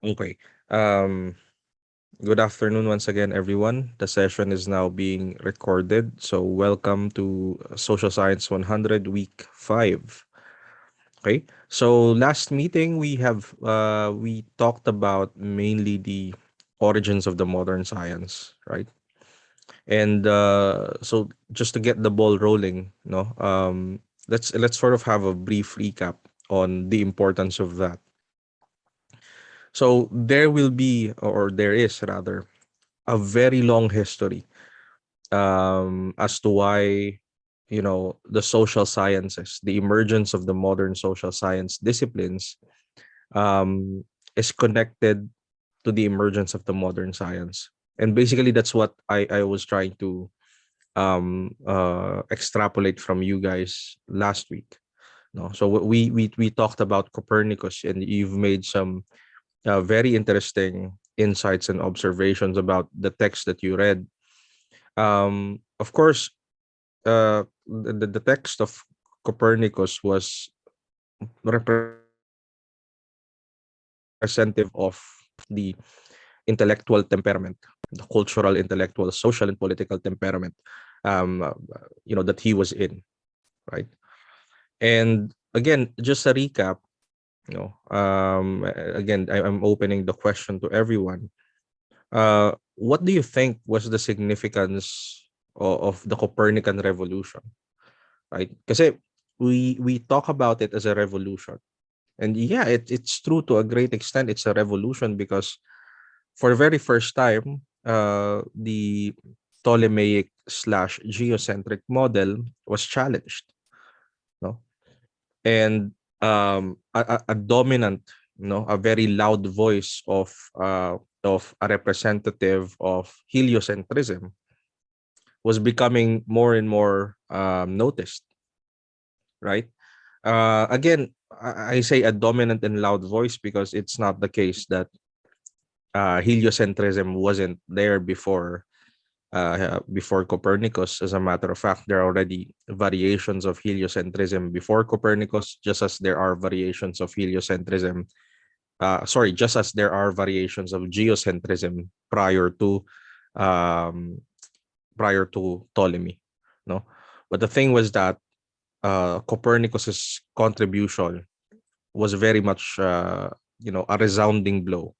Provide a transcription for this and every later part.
Okay. Um, Good afternoon once again, everyone. The session is now being recorded. So, welcome to Social Science 100 Week 5. Okay. So, last meeting we talked about mainly the origins of the modern science, right? And so just to get the ball rolling, let's sort of have a brief recap on the importance of that. So there will be, or there is rather, a very long history as to why the social sciences, the emergence of the modern social science disciplines, um, is connected to the emergence of the modern science. And basically, that's what I was trying to extrapolate from you guys last week. No, so we talked about Copernicus, and you've made some very interesting insights and observations about the text that you read. Of course, the text of Copernicus was representative of the intellectual temperament, the cultural, intellectual, social, and political temperament, that he was in, right? And again, just a recap, again, I'm opening the question to everyone. What do you think was the significance of the Copernican revolution, right? Because we talk about it as a revolution, and yeah, it's true to a great extent. It's a revolution because for the very first time, the Ptolemaic slash geocentric model was challenged, no, and a dominant, a very loud voice of a representative of heliocentrism was becoming more and more noticed, right? Again, I say a dominant and loud voice because it's not the case that heliocentrism wasn't there before Copernicus. As a matter of fact, there are already variations of heliocentrism before Copernicus, just as there are variations of heliocentrism. Just as there are variations of geocentrism um, prior to Ptolemy. No, but the thing was that Copernicus's contribution was very much a resounding blow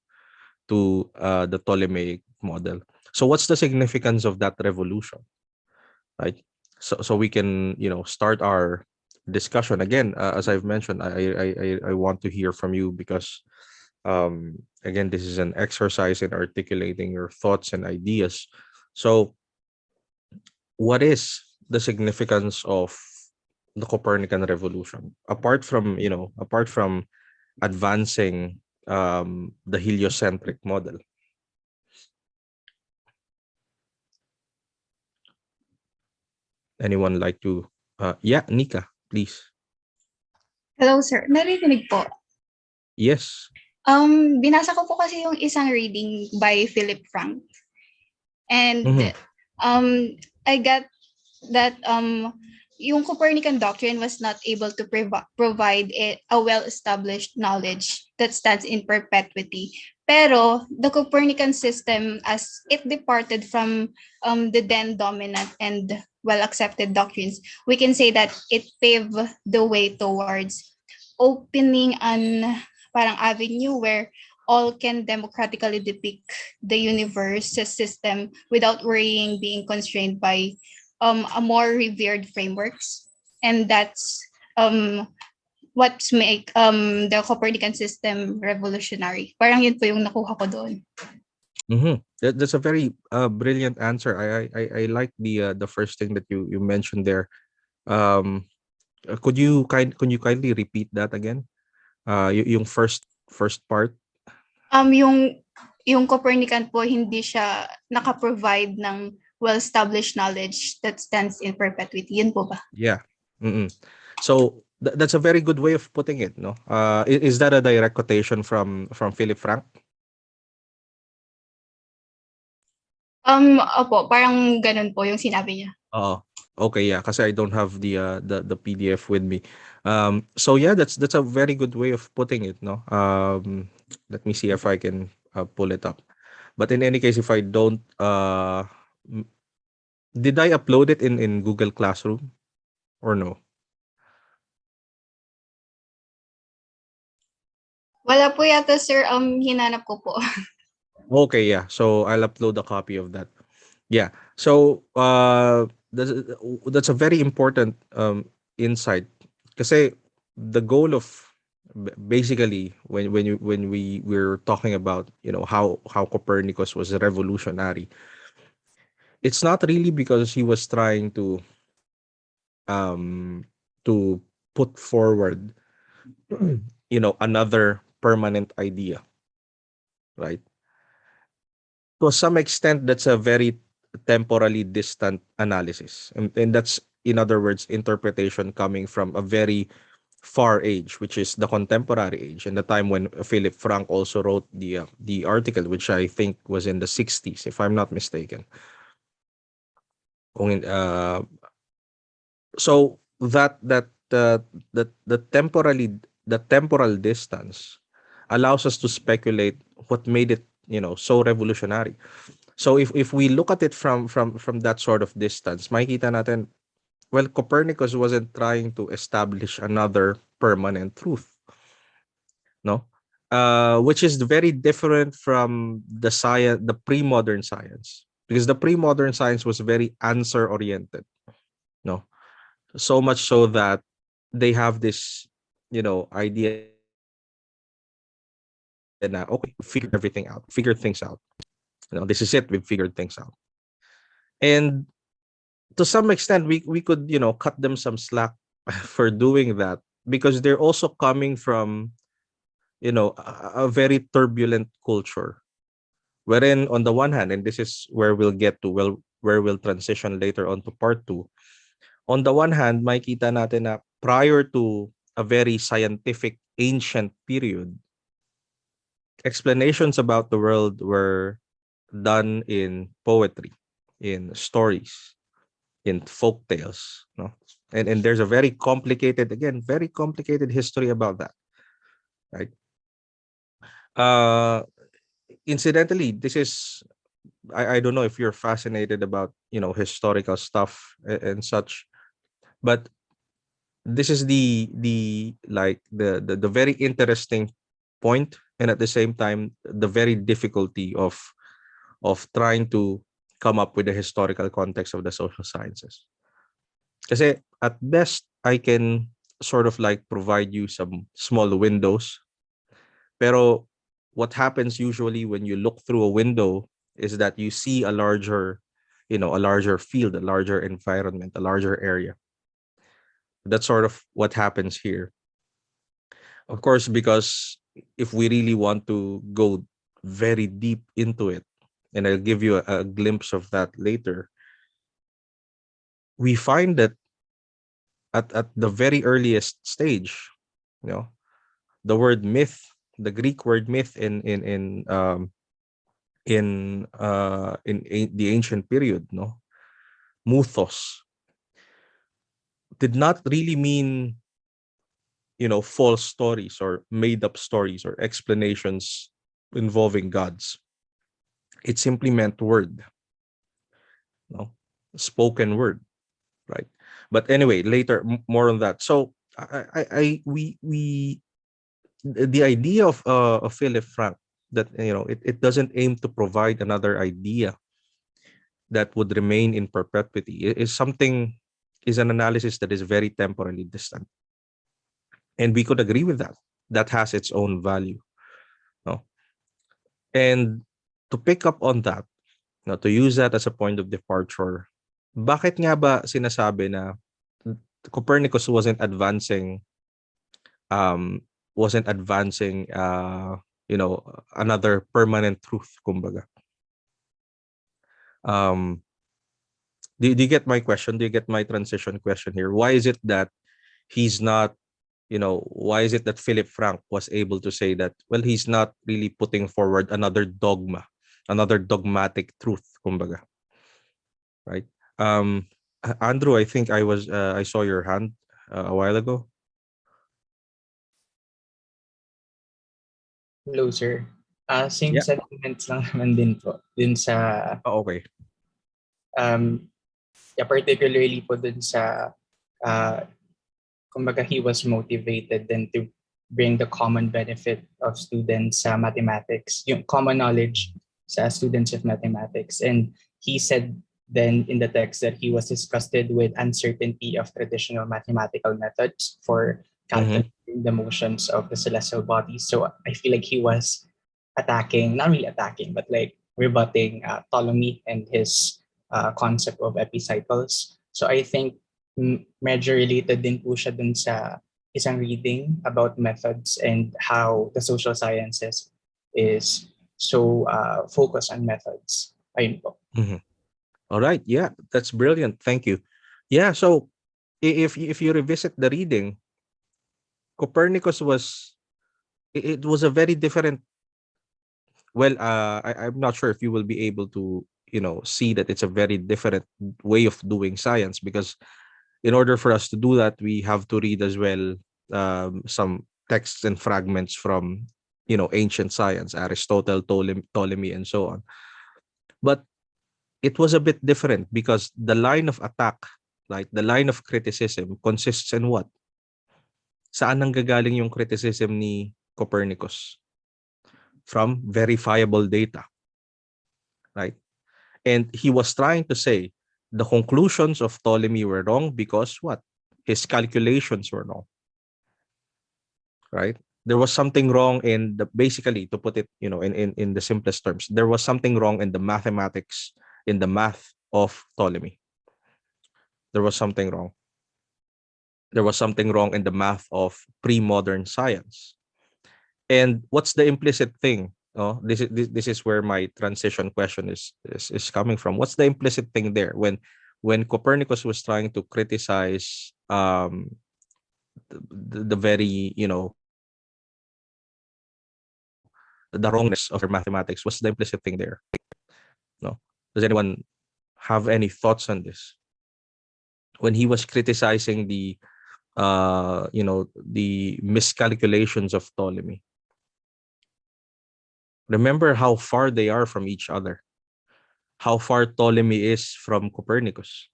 to the Ptolemaic model. So what's the significance of that revolution, right? So we can start our discussion again. As I've mentioned, I want to hear from you because again, this is an exercise in articulating your thoughts and ideas. So what is the significance of the Copernican revolution apart from advancing the heliocentric model? Anyone like to yeah, Nika, please. Hello, sir. Naririnig po. Yes. Binasa ko po kasi yung isang reading by Philip Frank. And Mm-hmm. I got that yung Copernican doctrine was not able to provide a well-established knowledge that stands in perpetuity. Pero the Copernican system, as it departed from the then dominant and well-accepted doctrines, we can say that it paved the way towards opening an parang avenue where all can democratically depict the universe system without worrying being constrained by a more revered frameworks. And that's um, what make the Copernican system revolutionary. Parang yun po yung nakuha ko doon. Mm-hmm. That's a very brilliant answer. I like the first thing that you mentioned there. Um, could you kindly repeat that again? Yung first part. Yung Copernican po, hindi siya naka-provide ng well-established knowledge that stands in perpetuity. Yun po ba? Yeah. Mm-mm. So that's a very good way of putting it. No, is that a direct quotation from Philip Frank? Opo, parang ganun po yung sinabi niya. Oh, okay, yeah, because I don't have the PDF with me. So yeah, that's a very good way of putting it, no? Let me see if I can pull it up. But in any case, if I don't, m- did I upload it in Google Classroom or no? Wala po yata, sir. Hinanap ko po. Okay, yeah. So I'll upload a copy of that. Yeah. So that's a very important insight. Kasi the goal of basically when we're talking about how Copernicus was revolutionary, it's not really because he was trying um to put forward another permanent idea, right? To some extent, that's a very temporally distant analysis. And that's, in other words, interpretation coming from a very far age, which is the contemporary age, and the time when Philip Frank also wrote the article, which I think was in the 60s, if I'm not mistaken. Kung so the temporal distance allows us to speculate what made it so revolutionary. So if we look at it from that sort of distance, makikita natin, well, Copernicus wasn't trying to establish another permanent truth, no? Which is very different from the pre-modern science, because the pre-modern science was very answer oriented, no? So much so that they have this idea na, okay, figure everything out, figure things out. This is it, we've figured things out. And to some extent, we could cut them some slack for doing that, because they're also coming from a very turbulent culture, wherein on the one hand, and this is where we'll get to, well, where we'll transition later on to part two. On the one hand, makita natin na prior to a very scientific ancient period, explanations about the world were done in poetry, in stories, in folk tales, no? And there's a very complicated, again, very complicated history about that, right? Uh Incidentally, this is, I don't know if you're fascinated about historical stuff and such, but this is the like the very interesting point, and at the same time the very difficulty of trying to come up with the historical context of the social sciences. Kasi at best I can sort of like provide you some small windows, pero what happens usually when you look through a window is that you see a larger field, a larger environment, a larger area. That's sort of what happens here. Of course, because if we really want to go very deep into it, and I'll give you a glimpse of that later, we find that at the very earliest stage, you know, the word myth, the Greek word myth in the ancient period, no, muthos, did not really mean false stories or made up stories or explanations involving gods. It simply meant word, no, spoken word, right? But anyway, later more on that. So I we the idea of Philip Frank, that it doesn't aim to provide another idea that would remain in perpetuity, is an analysis that is very temporally distant, and we could agree with that. That has its own value, no? And to pick up on that, to use that as a point of departure, bakit nga ba sinasabi na Copernicus um wasn't advancing another permanent truth, kumbaga? um do you get my question? Do you get my transition question here? Why is it that he's not, why is it that Philip Frank was able to say that, well, he's not really putting forward another dogma, another dogmatic truth, kumbaga, right? Andrew, I think I saw your hand a while ago. Hello, sir. Same Yeah. sentiments lang naman din po. Dun sa, Oh, okay. um, yeah, particularly po dun sa, uh, kumbaga he was motivated then to bring the common benefit of students sa mathematics, yung common knowledge sa students of mathematics. And he said then in the text that he was disgusted with uncertainty of traditional mathematical methods for Mm-hmm. calculating the motions of the celestial bodies. So I feel like he was attacking, not really attacking, but like rebutting Ptolemy and his concept of epicycles. So I think medyo related din po siya dun sa isang reading about methods and how the social sciences is so focused on methods. Ayun po. Mm-hmm. All right. Yeah, that's brilliant. Thank you. Yeah. So if you revisit the reading, Copernicus was it was a very different. Well, I'm not sure if you will be able to see that it's a very different way of doing science, because in order for us to do that, we have to read as well some texts and fragments from ancient science, Aristotle, Ptolemy, and so on. But it was a bit different because the line of attack, like the line of criticism, consists in what? Saan nanggagaling yung criticism ni Copernicus? From verifiable data, right? And he was trying to say the conclusions of Ptolemy were wrong because what? His calculations were wrong, right? There was something wrong in the, basically, to put it, in the simplest terms, there was something wrong in the mathematics, in the math of Ptolemy. There was something wrong. There was something wrong in the math of pre-modern science. And what's the implicit thing? Oh, this is where my transition question is coming from. What's the implicit thing there when Copernicus was trying to criticize the very the wrongness of their mathematics? What's the implicit thing there? No, does anyone have any thoughts on this? When he was criticizing the miscalculations of Ptolemy, remember how far they are from each other, how far Ptolemy is from Copernicus.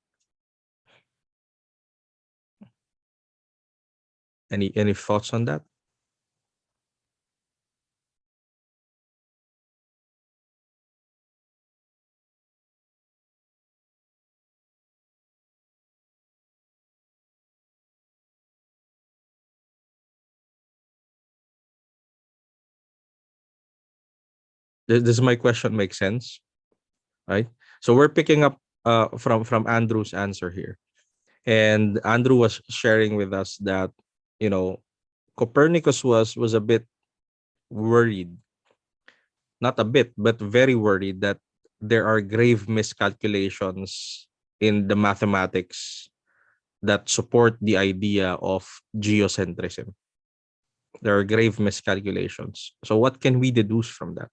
Any thoughts on that? Does my question make sense? Right. So we're picking up from Andrew's answer here, and Andrew was sharing with us that you know Copernicus was a bit worried, not a bit, but very worried that there are grave miscalculations in the mathematics that support the idea of geocentrism. There are grave miscalculations. So what can we deduce from that?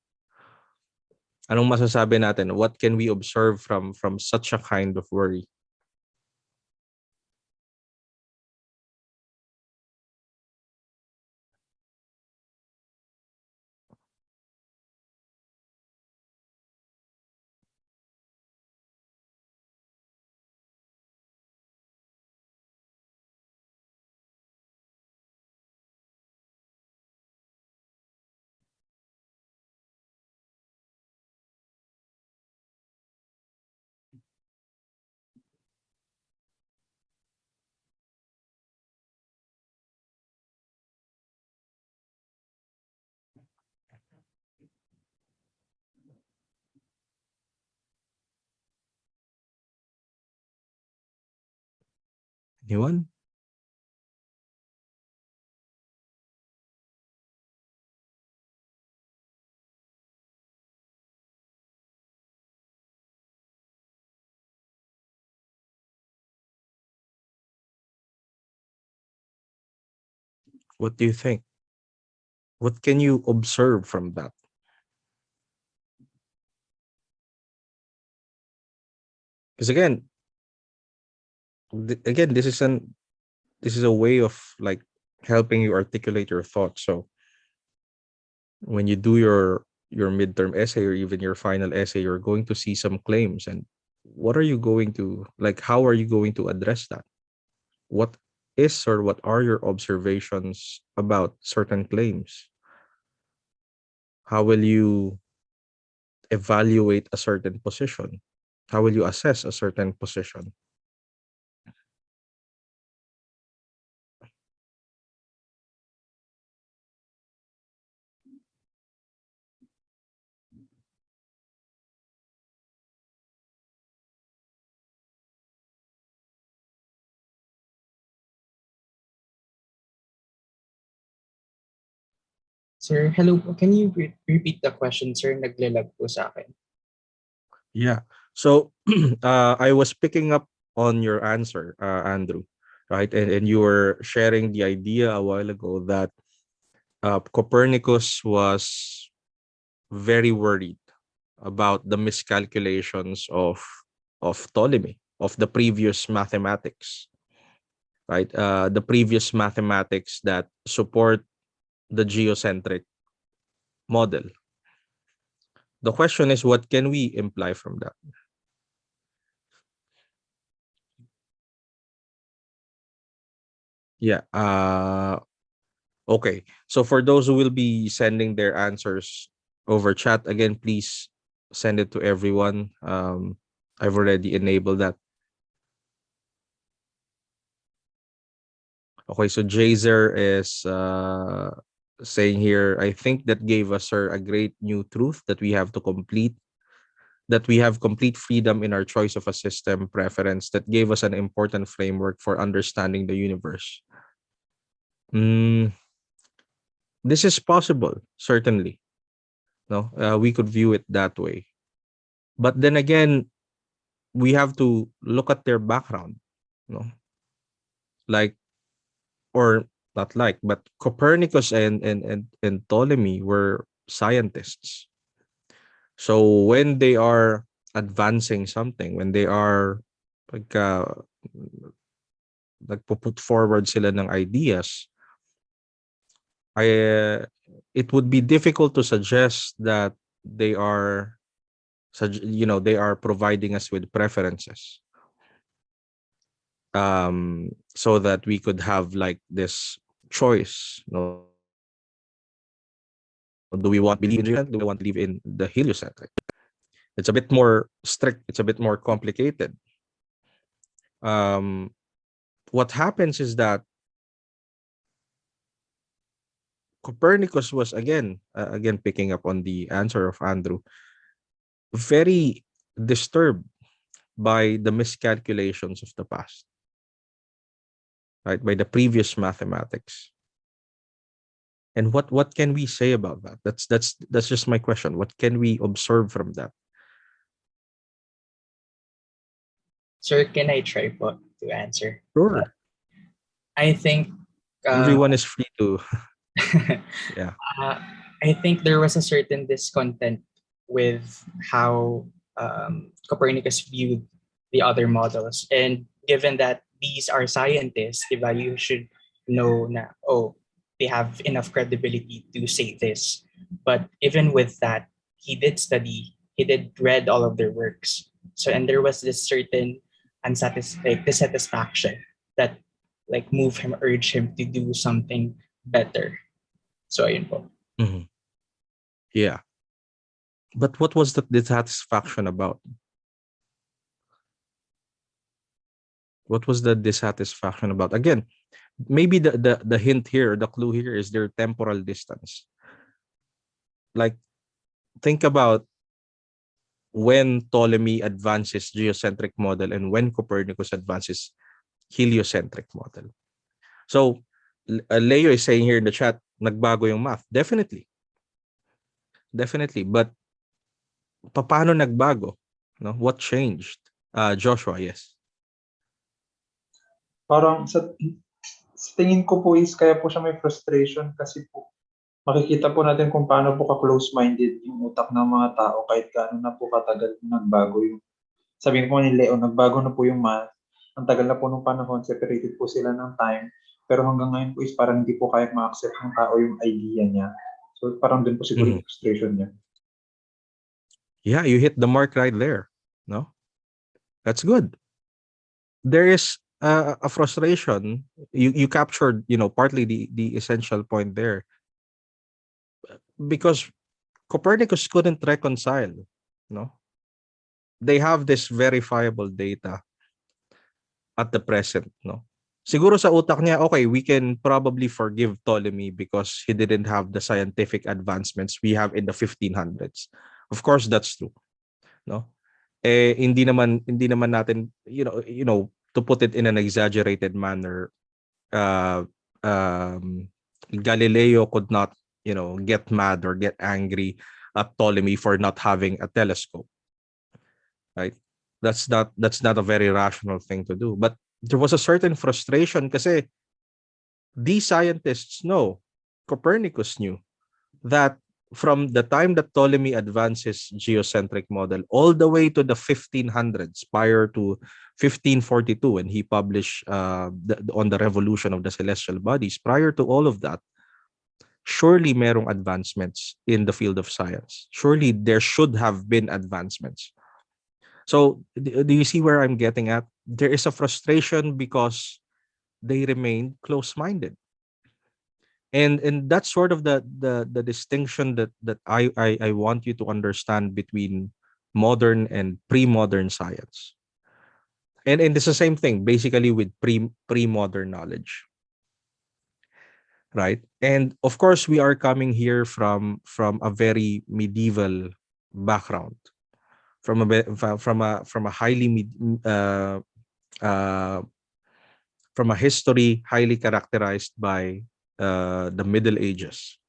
Anong masasabi natin? What can we observe from such a kind of worry? Anyone? What do you think? What can you observe from that? Because again, this is a way of like helping you articulate your thoughts. So When you do your midterm essay or even your final essay, you're going to see some claims. And what are you going to, like, how are you going to address that? What is or what are your observations about certain claims? How will you evaluate a certain position? How will you assess a certain position? Sir, hello po. Can you repeat the question, sir? Naglalag po sa akin. Yeah. So I was picking up on your answer, Andrew, right? And you were sharing the idea a while ago that Copernicus was very worried about the miscalculations of Ptolemy, of the previous mathematics, right? The previous mathematics that support the geocentric model. The question is, what can we imply from that? Yeah. Okay. So for those who will be sending their answers over chat, again, please send it to everyone. I've already enabled that. Okay, so Jazer is saying here, I think that gave us, sir, a great new truth that we have to complete, that we have complete freedom in our choice of a system preference that gave us an important framework for understanding the universe. Mm, this is possible, certainly. No, we could view it that way. But then again, we have to look at their background, no, like, or not like, but Copernicus and Ptolemy were scientists. So when they are advancing something, when they are like nagpo-put forward sila ng ideas, I it would be difficult to suggest that they are they are providing us with preferences, so that we could have like this choice. No, do we want to believe in geocentric? Do we want to believe in the heliocentric? It's a bit more strict. It's a bit more complicated. Um, what happens is that Copernicus was again picking up on the answer of Andrew, very disturbed by the miscalculations of the past, right? By the previous mathematics. And what can we say about that? That's just my question. What can we observe from that? Sir, can I try po to answer? Sure. I think uh, Everyone is free to yeah. uh, I think there was a certain discontent with how Copernicus viewed the other models. And given that these are scientists, diba, you should know na, oh, they have enough credibility to say this. But even with that, he did study, he did read all of their works. So, and there was this certain dissatisfaction that like move him, urge him to do something better. So, ayun po. Mhm. Yeah. But what was the dissatisfaction about? What was the dissatisfaction about? Again, maybe the hint here, the clue here is their temporal distance. Like, think about when Ptolemy advances geocentric model and when Copernicus advances heliocentric model. So Leo is saying here in the chat, nagbago yung math. Definitely. Definitely. But paano nagbago? No? What changed? Joshua, yes. Parang sa tingin ko po is kaya po siya may frustration kasi po makikita po natin kung paano po ka-close-minded yung utak ng mga tao kahit gaano na po katagal nagbago yung sabihin po ni Leo, nagbago na po yung math. Ang tagal na po nung panahon, separated po sila ng time. Pero hanggang ngayon po is parang hindi po kaya ma-accept ng tao yung idea niya. So parang dun po siguro Mhm. yung frustration niya. Yeah, you hit the mark right there. No, that's good. There is a frustration. You captured, partly the essential point there, because Copernicus couldn't reconcile. No, they have this verifiable data at the present. No, siguro sa utak niya, okay, we can probably forgive Ptolemy because he didn't have the scientific advancements we have in the 1500s. Of course, that's true. No, hindi naman natin, to put it in an exaggerated manner, uh Galileo could not, get mad or get angry at Ptolemy for not having a telescope, right? That's not a very rational thing to do. But there was a certain frustration because these scientists know, Copernicus knew, that from the time that Ptolemy advanced his geocentric model all the way to the 1500s, prior to 1542, when he published on the revolution of the celestial bodies, prior to all of that, surely merong advancements in the field of science. Surely there should have been advancements. So do you see where I'm getting at? There is a frustration because they remained close-minded. And that's sort of the distinction that I want you to understand between modern and pre-modern science. And it's the same thing basically with pre-modern knowledge, right? And of course we are coming here from a very medieval background, from a highly uh, from a history highly characterized by the Middle Ages.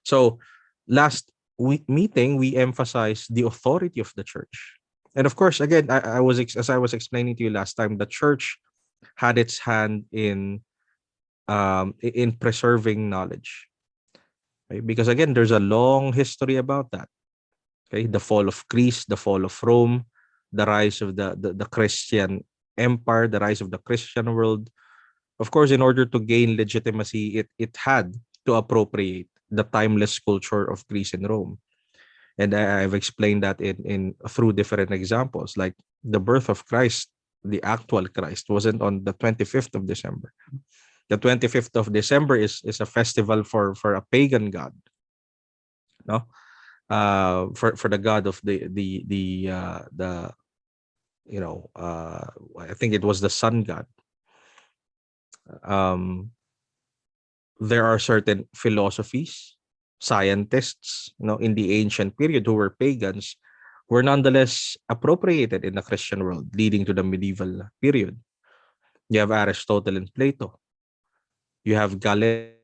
So last meeting, we emphasized the authority of the church. And of course, again, as I was explaining to you last time, the church had its hand in preserving knowledge, right? Because again, there's a long history about that. Okay, the fall of Greece, the fall of Rome, the rise of the Christian empire, the rise of the Christian world. Of course, in order to gain legitimacy, it had to appropriate the timeless culture of Greece and Rome. And I've explained that in through different examples, like the birth of Christ, the actual Christ, wasn't on the 25th of December. The 25th of December is a festival for a pagan god, no? For the god of the I think it was the sun god. Um, there are certain philosophies, scientists, in the ancient period who were pagans, were nonetheless appropriated in the Christian world, leading to the medieval period. You have Aristotle and Plato. You have Galen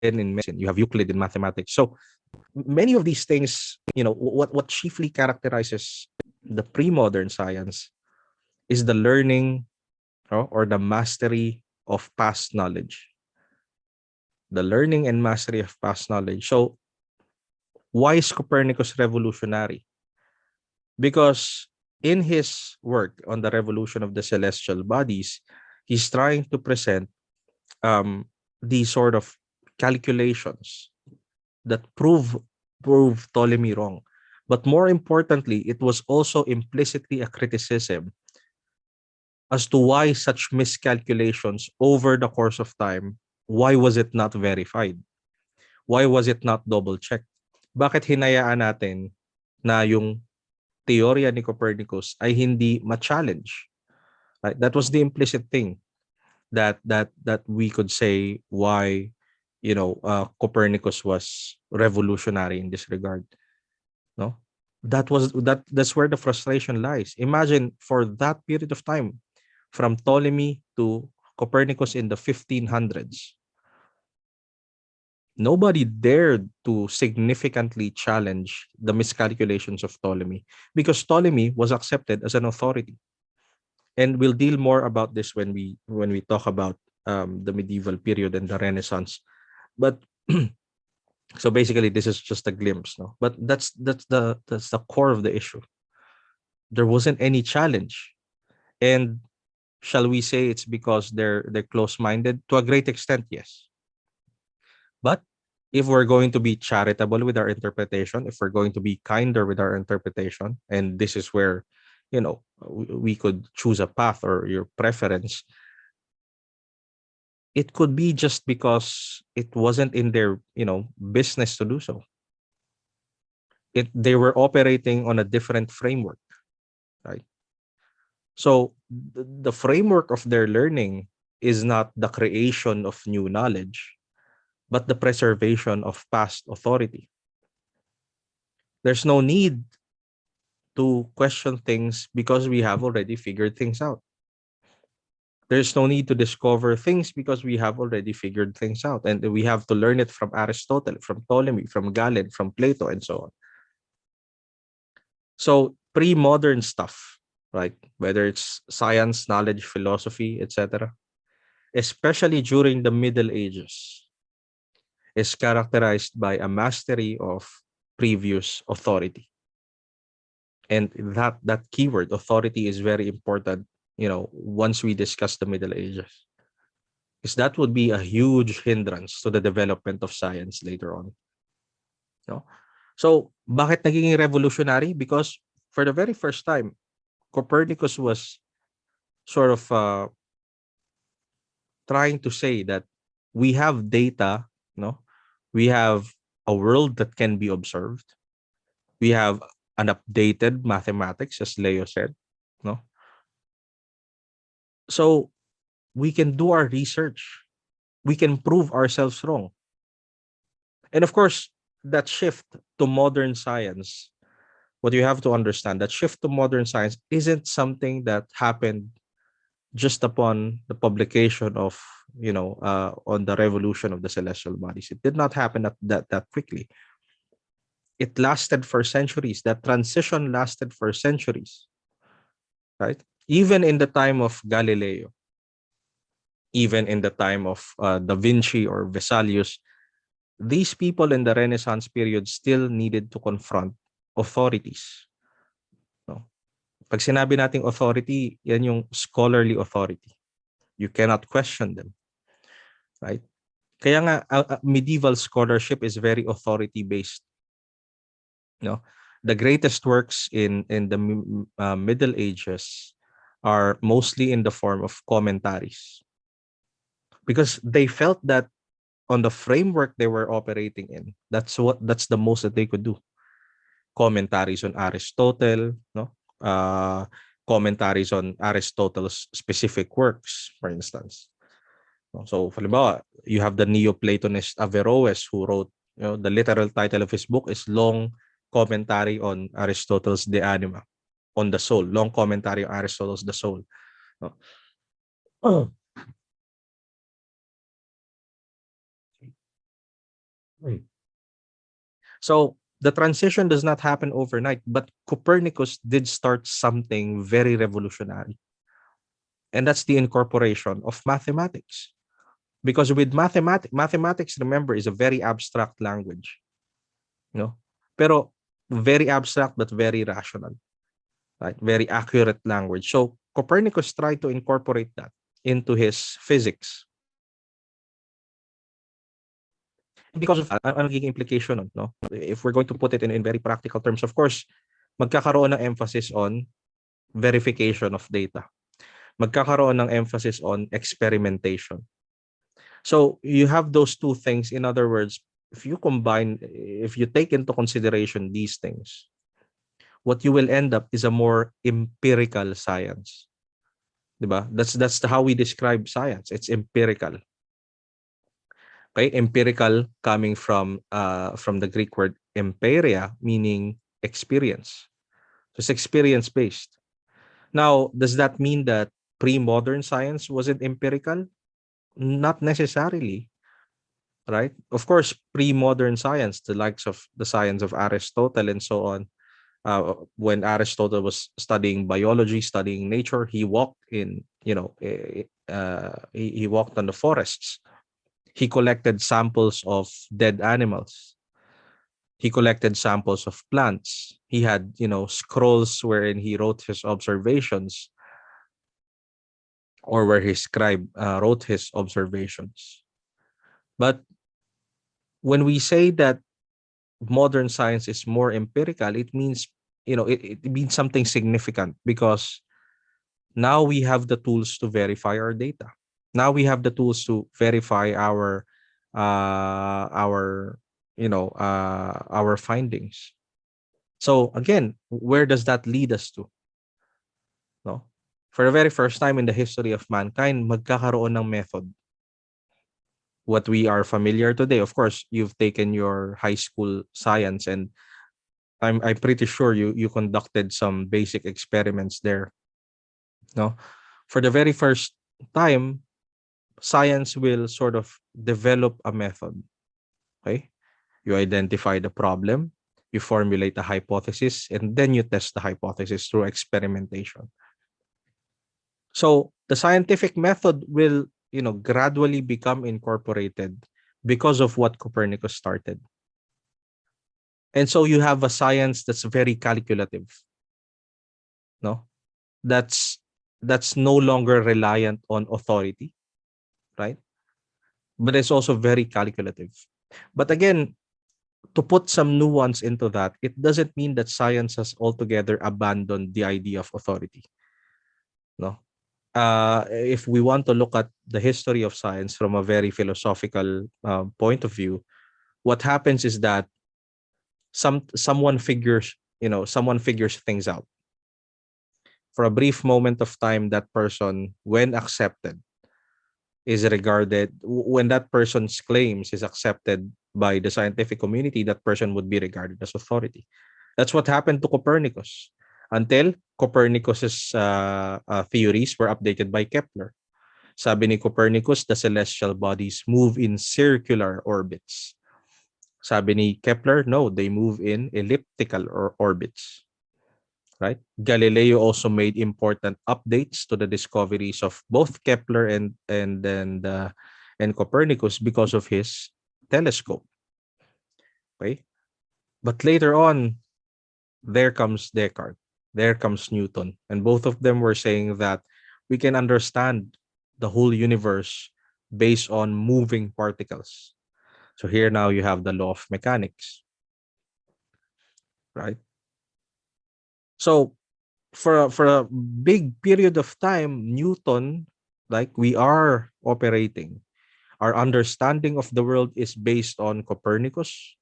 in medicine. You have Euclid in mathematics. So many of these things, what chiefly characterizes the pre-modern science is the learning, or the mastery of past knowledge. The learning and mastery of past knowledge. So why is Copernicus revolutionary? Because in his work on the revolution of the celestial bodies, he's trying to present um, these sort of calculations that prove Ptolemy wrong. But more importantly, it was also implicitly a criticism as to why such miscalculations over the course of time, why was it not verified? Why was it not double checked? Bakit hinayaan natin na yung teorya ni Copernicus ay hindi ma-challenge? Right? That was the implicit thing that we could say why Copernicus was revolutionary in this regard. No, that's where the frustration lies. Imagine for that period of time, from Ptolemy to Copernicus in the 1500s, nobody dared to significantly challenge the miscalculations of Ptolemy because Ptolemy was accepted as an authority. And we'll deal more about this when we talk about the medieval period and the Renaissance. But so basically, this is just a glimpse, no? But that's the core of the issue. There wasn't any challenge, and shall we say it's because they're close-minded? To a great extent, yes. But if we're going to be charitable with our interpretation, if we're going to be kinder with our interpretation, and this is where, we could choose a path or your preference, it could be just because it wasn't in their, business to do so. They were operating on a different framework, right? So the framework of their learning is not the creation of new knowledge, but the preservation of past authority. There's no need to question things because we have already figured things out. There's no need to discover things because we have already figured things out. And we have to learn it from Aristotle, from Ptolemy, from Galen, from Plato, and so on. So pre-modern stuff, right? Whether it's science, knowledge, philosophy, etc., especially during the Middle Ages, is characterized by a mastery of previous authority. And that keyword authority is very important, once we discuss the Middle Ages, because that would be a huge hindrance to the development of science later on. So bakit naging revolutionary? Because for the very first time, Copernicus was sort of trying to say that we have data, we have a world that can be observed, we have an updated mathematics, as Leo said, no? So we can do our research, we can prove ourselves wrong. And of course, that shift to modern science, what you have to understand, that shift to modern science isn't something that happened just upon the publication of, on the revolution of the celestial bodies. It did not happen that quickly. It lasted for centuries. That transition lasted for centuries, right? Even in the time of Galileo, even in the time of Da Vinci or Vesalius, these people in the Renaissance period still needed to confront authorities. No? Pag sinabi nating authority, yan yung scholarly authority. You cannot question them, right? Kaya nga, medieval scholarship is very authority-based. The greatest works in the Middle Ages are mostly in the form of commentaries, because they felt that on the framework they were operating in, that's the most that they could do. Commentaries on Aristotle, commentaries on Aristotle's specific works, for instance. So, halimbawa, you have the Neoplatonist Averroes, who wrote, the literal title of his book is Long Commentary on Aristotle's De Anima, on the Soul, long commentary on Aristotle's The Soul. Oh. So the transition does not happen overnight, but Copernicus did start something very revolutionary. And that's the incorporation of mathematics. Because with mathematics, remember, is a very abstract language. Pero very abstract but very rational. Right? Very accurate language. So Copernicus tried to incorporate that into his physics. Because of that, ang nagiging implication nun, no? If we're going to put it in very practical terms, of course, magkakaroon ng emphasis on verification of data. Magkakaroon ng emphasis on experimentation. So you have those two things. In other words, if you take into consideration these things, what you will end up is a more empirical science. Diba? That's how we describe science. It's empirical. Okay, empirical coming from the Greek word empiria, meaning experience. So it's experience based. Now, does that mean that pre-modern science wasn't empirical? Not necessarily, right? Of course, pre-modern science, the likes of the science of Aristotle and so on, when Aristotle was studying biology, studying nature, he walked he walked on the forests. He collected samples of dead animals. He collected samples of plants. He had, scrolls wherein he wrote his observations, or where his scribe wrote his observations. But when we say that modern science is more empirical, it means, it means something significant, because now we have the tools to verify our data. Now we have the tools to verify our our findings. So again, where does that lead us to? No? For the very first time in the history of mankind, magkakaroon ng method. What we are familiar today, of course, you've taken your high school science, and I'm pretty sure you conducted some basic experiments there. No? For the very first time, science will sort of develop a method. Okay? You identify the problem, you formulate a hypothesis, and then you test the hypothesis through experimentation. So the scientific method will, gradually become incorporated because of what Copernicus started. And so you have a science that's very calculative. No? That's no longer reliant on authority, right? But it's also very calculative. But again, to put some nuance into that, it doesn't mean that science has altogether abandoned the idea of authority. No. If we want to look at the history of science from a very philosophical point of view, what happens is that someone figures things out. For a brief moment of time, that person, when accepted, is regarded, when that person's claims is accepted by the scientific community, that person would be regarded as authority. That's what happened to Copernicus until Copernicus's theories were updated by Kepler. Sabi ni Copernicus, the celestial bodies move in circular orbits. Sabi ni Kepler, no, they move in elliptical orbits. Right? Galileo also made important updates to the discoveries of both Kepler and Copernicus because of his telescope. Okay? But later on, there comes Descartes, there comes Newton, and both of them were saying that we can understand the whole universe based on moving particles. So here now you have the law of mechanics, right? So for a big period of time, Newton, like we are operating, our understanding of the world is based on Copernicus,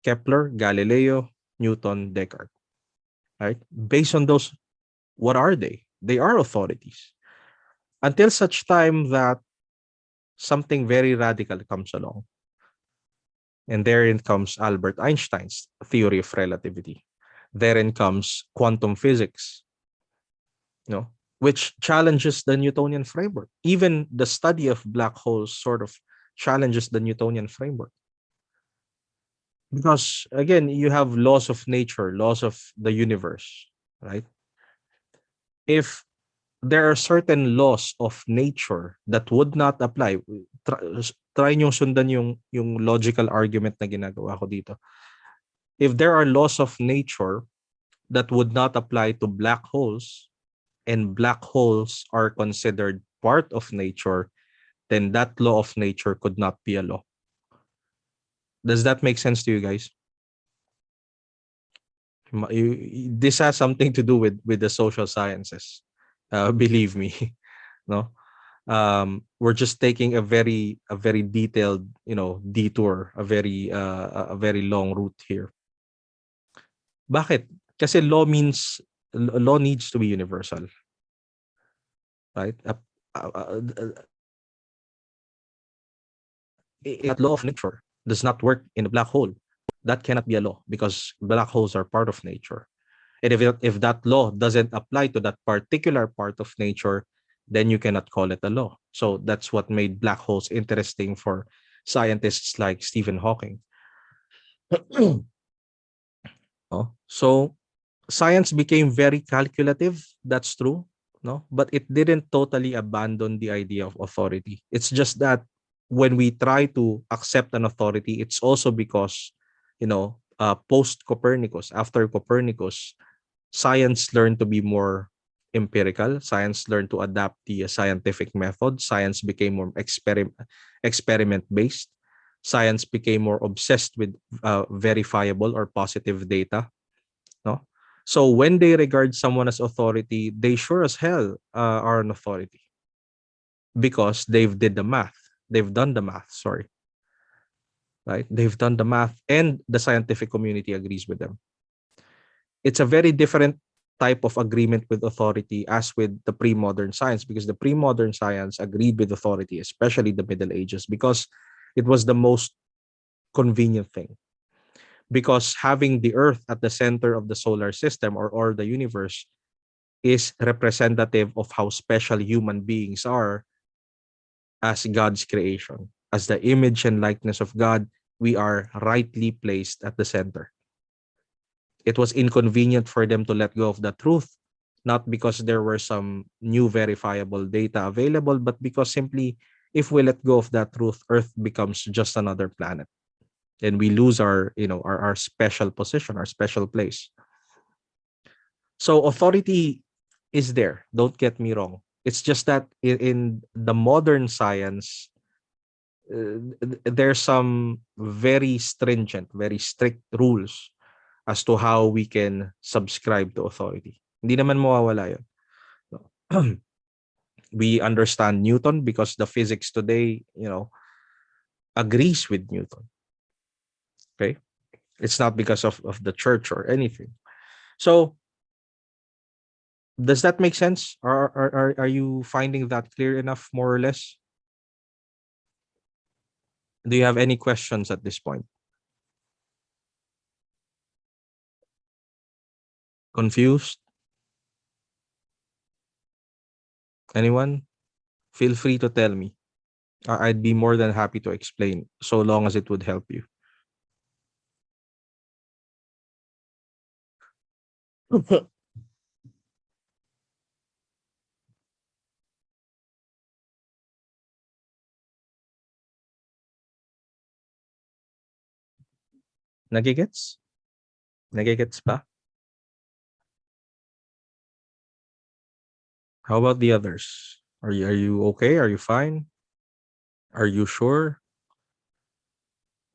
Kepler, Galileo, Newton, Descartes. Right? Based on those, what are they? They are authorities. Until such time that something very radical comes along. And therein comes Albert Einstein's theory of relativity. Therein comes quantum physics, which challenges the Newtonian framework. Even the study of black holes sort of challenges the Newtonian framework. Because again, you have laws of nature, laws of the universe, right? If there are certain laws of nature that would not apply, try nyo sundan yung logical argument na ginagawa ko dito. If there are laws of nature that would not apply to black holes, and black holes are considered part of nature, then that law of nature could not be a law. Does that make sense to you guys? This has something to do with the social sciences. Believe me, no. We're just taking a very detailed, detour, a very long route here. Bakit? Kasi law needs to be universal, right? That law of nature does not work in a black hole. That cannot be a law because black holes are part of nature. And if that law doesn't apply to that particular part of nature, then you cannot call it a law. So that's what made black holes interesting for scientists like Stephen Hawking. So science became very calculative, that's true, no? But it didn't totally abandon the idea of authority. It's just that when we try to accept an authority, it's also because, post Copernicus, after Copernicus, science learned to be more empirical. Science learned to adapt the scientific method. Science became more experiment based. science became more obsessed with verifiable or positive data, no? So when they regard someone as authority, they sure as hell are an authority because they've done the math, sorry, right? They've done the math, and the scientific community agrees with them. It's a very different type of agreement with authority as with the pre-modern science, because the pre-modern science agreed with authority, especially the Middle Ages, because it was the most convenient thing. Because having the Earth at the center of the solar system, or the universe, is representative of how special human beings are as God's creation. As the image and likeness of God, we are rightly placed at the center. It was inconvenient for them to let go of the truth, not because there were some new verifiable data available, but because simply, if we let go of that truth, Earth becomes just another planet, and we lose our, our special position, our special place. So authority is there. Don't get me wrong. It's just that in the modern science, there's some very stringent, very strict rules as to how we can subscribe to authority. Hindi naman mawawala yun. No. We understand Newton because the physics today, agrees with Newton. Okay? It's not because of the church or anything. So, does that make sense? Are you finding that clear enough, more or less? Do you have any questions at this point? Confused? Anyone? Feel free to tell me. I'd be more than happy to explain, so long as it would help you. Nagigets? Nagigets pa? How about the others? Are you okay? Are you fine? Are you sure?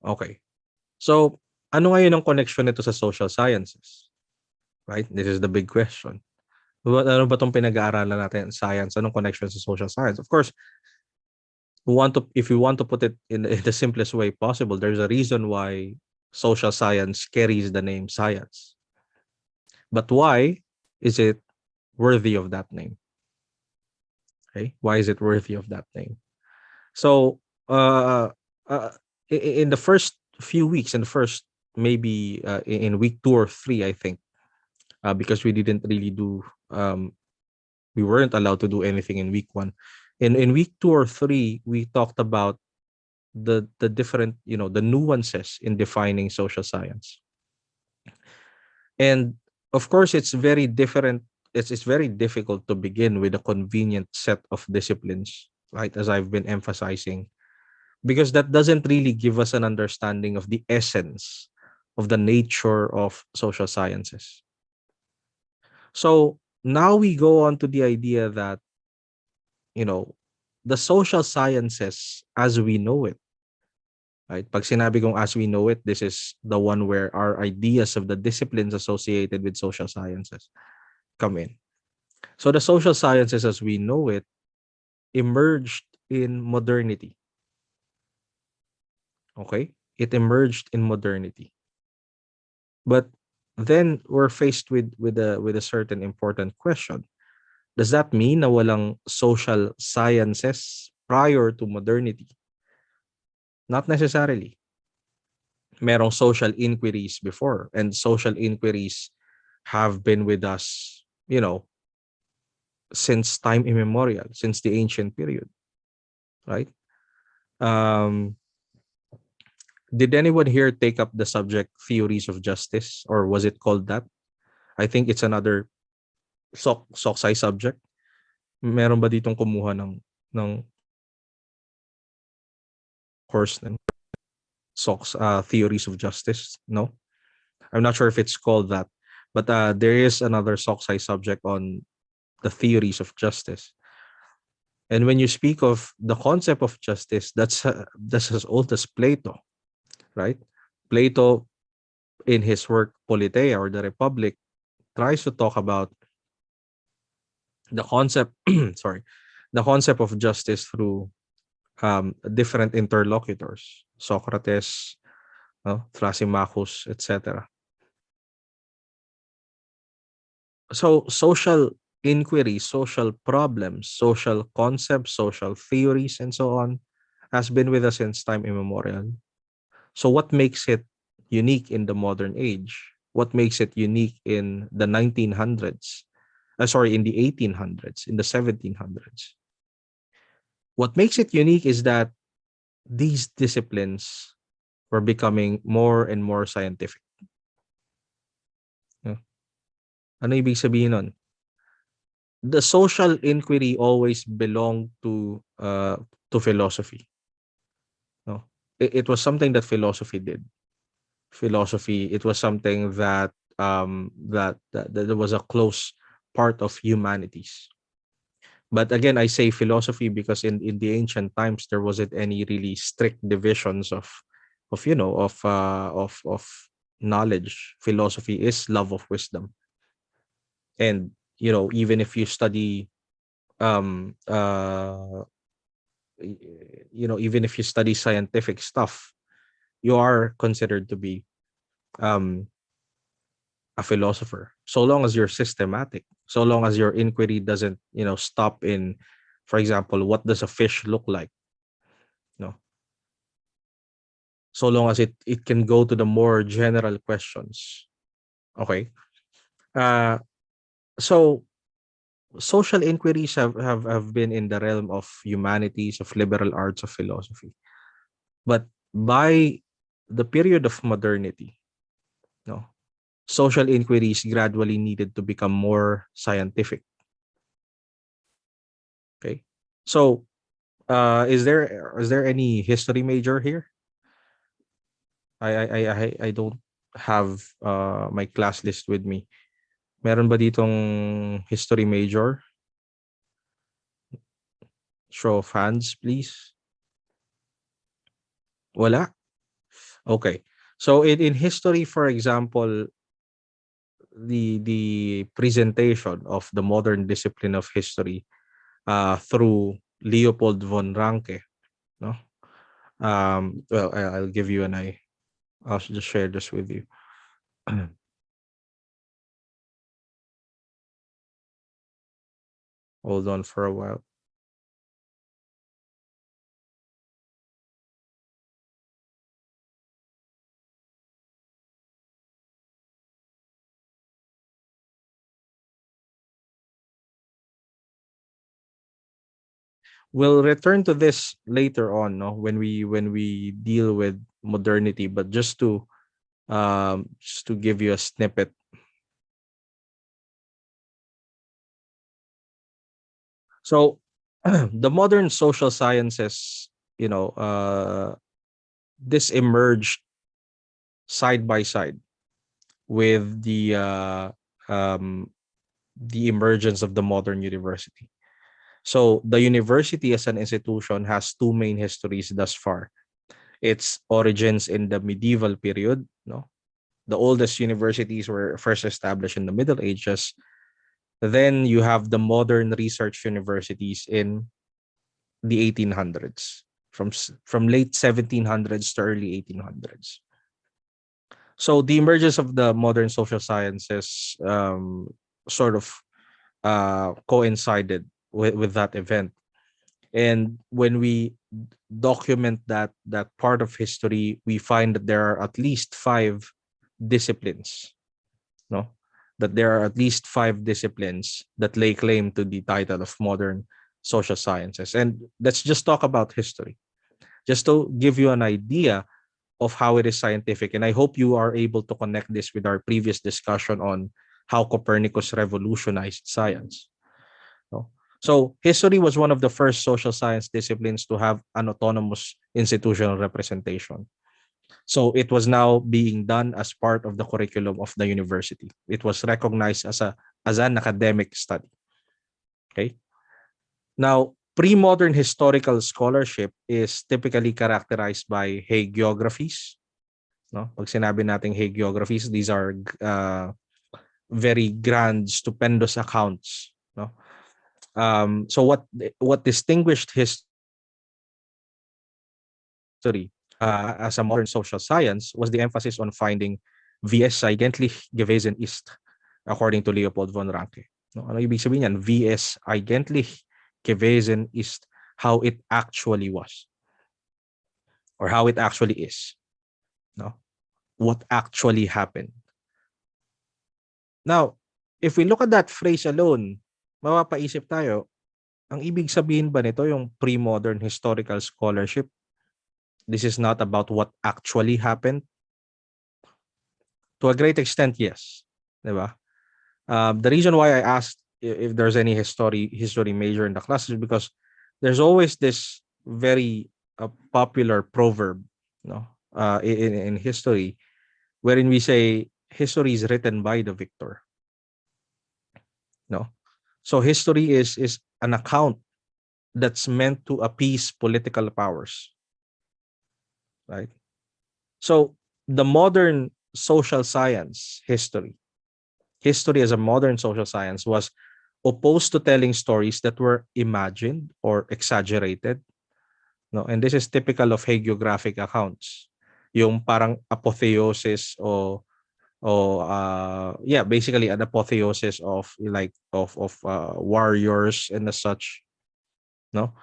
Okay. So, ano ngayon ang connection nito sa social sciences? Right? This is the big question. Ano ba itong pinag-aaralan natin? Science, anong connection sa social science? Of course, if we want to put it in the simplest way possible, there's a reason why social science carries the name science. But why is it worthy of that name? Okay, why is it worthy of that name? So, in the first few weeks, in the first maybe in week 2 or 3, I think, because we didn't really do, we weren't allowed to do anything in week 1. In week 2 or 3, we talked about the different, the nuances in defining social science. And of course, it's very different. It's very difficult to begin with a convenient set of disciplines, right? As I've been emphasizing, because that doesn't really give us an understanding of the essence of the nature of social sciences. So now we go on to the idea that, the social sciences as we know it, right? Pag sinabi kong as we know it, this is the one where our ideas of the disciplines associated with social sciences come in. So the social sciences as we know it emerged in modernity. Okay? It emerged in modernity. But then we're faced with a certain important question. Does that mean na walang social sciences prior to modernity? Not necessarily. Merong social inquiries before, and social inquiries have been with us, since time immemorial, since the ancient period, right? Um, did anyone here take up the subject theories of justice, or was it called that? I think it's another soksay subject. Meron ba ditong kumuha ng course ng theories of justice? No, I'm not sure if it's called that, but there is another soksay subject on the theories of justice. And when you speak of the concept of justice, that's as old as Plato, right? Plato, in his work Politeia or the Republic, tries to talk about the concept, sorry, the concept of justice through different interlocutors, Socrates, Thrasymachus, etc. So social inquiry, social problems, social concepts, social theories, and so on has been with us since time immemorial. So what makes it unique in the modern age? What makes it unique in the 1900s? Sorry, in the 1800s, in the 1700s? What makes it unique is that these disciplines were becoming more and more scientific. Yeah. Ano ibig sabihin nun? The social inquiry always belonged to philosophy. No? It was something that philosophy did. Philosophy, it was something that that was a close part of humanities. But again, I say philosophy because in the ancient times there wasn't any really strict divisions of you know of knowledge. Philosophy is love of wisdom, and even if you study um uh even if you study scientific stuff, you are considered to be um a philosopher, so long as you're systematic, so long as your inquiry doesn't stop in, for example, what does a fish look like. No, so long as it can go to the more general questions. Okay. Uh so social inquiries have been in the realm of humanities, of liberal arts, of philosophy. But by the period of modernity, no, social inquiries gradually needed to become more scientific. Okay. So is there any history major here? I don't have my class list with me. Meron ba ditong history major? Show of hands, please. Wala? Okay. So in history, for example, the presentation of the modern discipline of history through Leopold von Ranke, no? Well, I'll give you I'll just share this with you. Hold on for a while. We'll return to this later on, no, when we deal with modernity, but just to give you a snippet. So the modern social sciences, this emerged side by side with um the emergence of the modern university. So the university as an institution has two main histories thus far. Its origins in the medieval period, no? The oldest universities were first established in the Middle Ages. Then you have the modern research universities in the 1800s, from late 1700s to early 1800s. So the emergence of the modern social sciences sort of coincided with that event. And when we document that part of history, we find that there are at least five disciplines, no? That there are at least five disciplines that lay claim to the title of modern social sciences. And let's just talk about history, just to give you an idea of how it is scientific. And I hope you are able to connect this with our previous discussion on how Copernicus revolutionized science. No? So history was one of the first social science disciplines to have an autonomous institutional representation. So it was now being done as part of the curriculum of the university. It was recognized as an academic study. Okay. Now, pre-modern historical scholarship is typically characterized by hagiographies. No? Pag sinabi nating hagiographies, these are very grand, stupendous accounts. No? So what distinguished history as a modern social science was the emphasis on finding wie es eigentlich gewesen ist, according to Leopold von Ranke. No? Ano ibig sabihin yan? Wie es eigentlich gewesen ist, how it actually was, or how it actually is. No? What actually happened. Now, if we look at that phrase alone, mapapaisip tayo, ang ibig sabihin ba nito yung pre-modern historical scholarship? This is not about what actually happened? To a great extent, yes. Diba? The reason why I asked if there's any history major in the class is because there's always this very popular proverb, no, in history, wherein we say history is written by the victor. No, so history is an account that's meant to appease political powers, right? So the modern social science history as a modern social science was opposed to telling stories that were imagined or exaggerated. No, and this is typical of hagiographic accounts. Yung parang apotheosis yeah, basically an apotheosis of like of warriors and as such. No,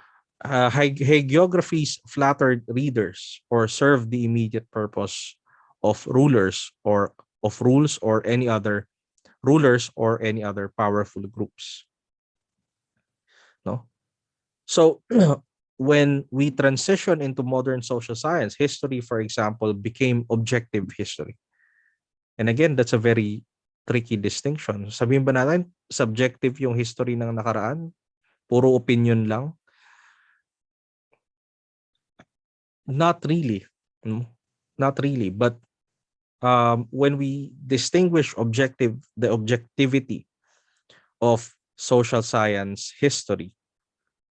hagiographies flattered readers or served the immediate purpose of rulers or of rules or any other rulers or any other powerful groups. No, so when we transition into modern social science, history, for example, became objective history. And again, that's a very tricky distinction. Sabihin ba natin, subjective yung history ng nakaraan? Puro opinion lang? Not really. Not really. But when we distinguish the objectivity of social science history,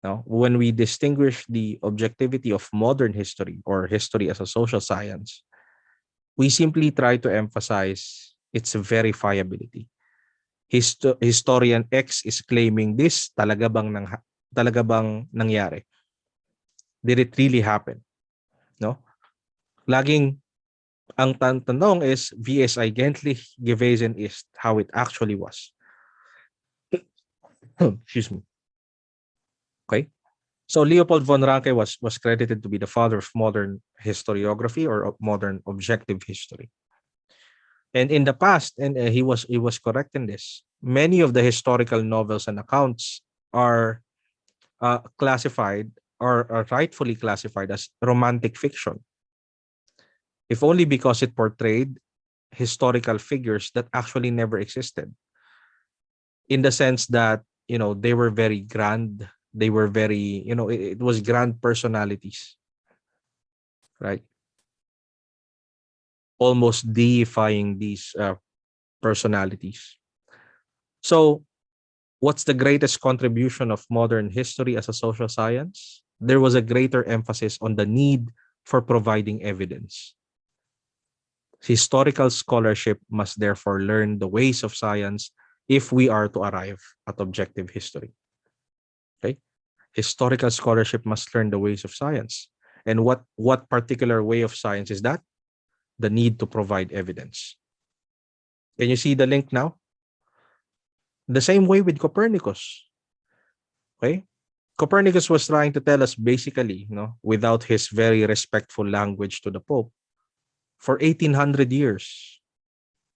no? When we distinguish the objectivity of modern history or history as a social science, we simply try to emphasize its verifiability. Historian X is claiming this, talaga bang nangyari? Did it really happen? No? Laging ang tanong is, wie es eigentlich gewesen ist, how it actually was. Excuse me. Okay? So Leopold von Ranke was credited to be the father of modern historiography or of modern objective history. And in the past, and he was correct in this, many of the historical novels and accounts are classified or are rightfully classified as romantic fiction, if only because it portrayed historical figures that actually never existed, in the sense that, you know, they were very grand, they were very, you know, it was grand personalities, right? Almost deifying these personalities. So what's the greatest contribution of modern history as a social science? There was a greater emphasis on the need for providing evidence. Historical scholarship must therefore learn the ways of science if we are to arrive at objective history. Okay? Historical scholarship must learn the ways of science. And what particular way of science is that? The need to provide evidence. Can you see the link now? The same way with Copernicus. Okay? Copernicus was trying to tell us basically, you know, without his very respectful language to the Pope, for 1800 years,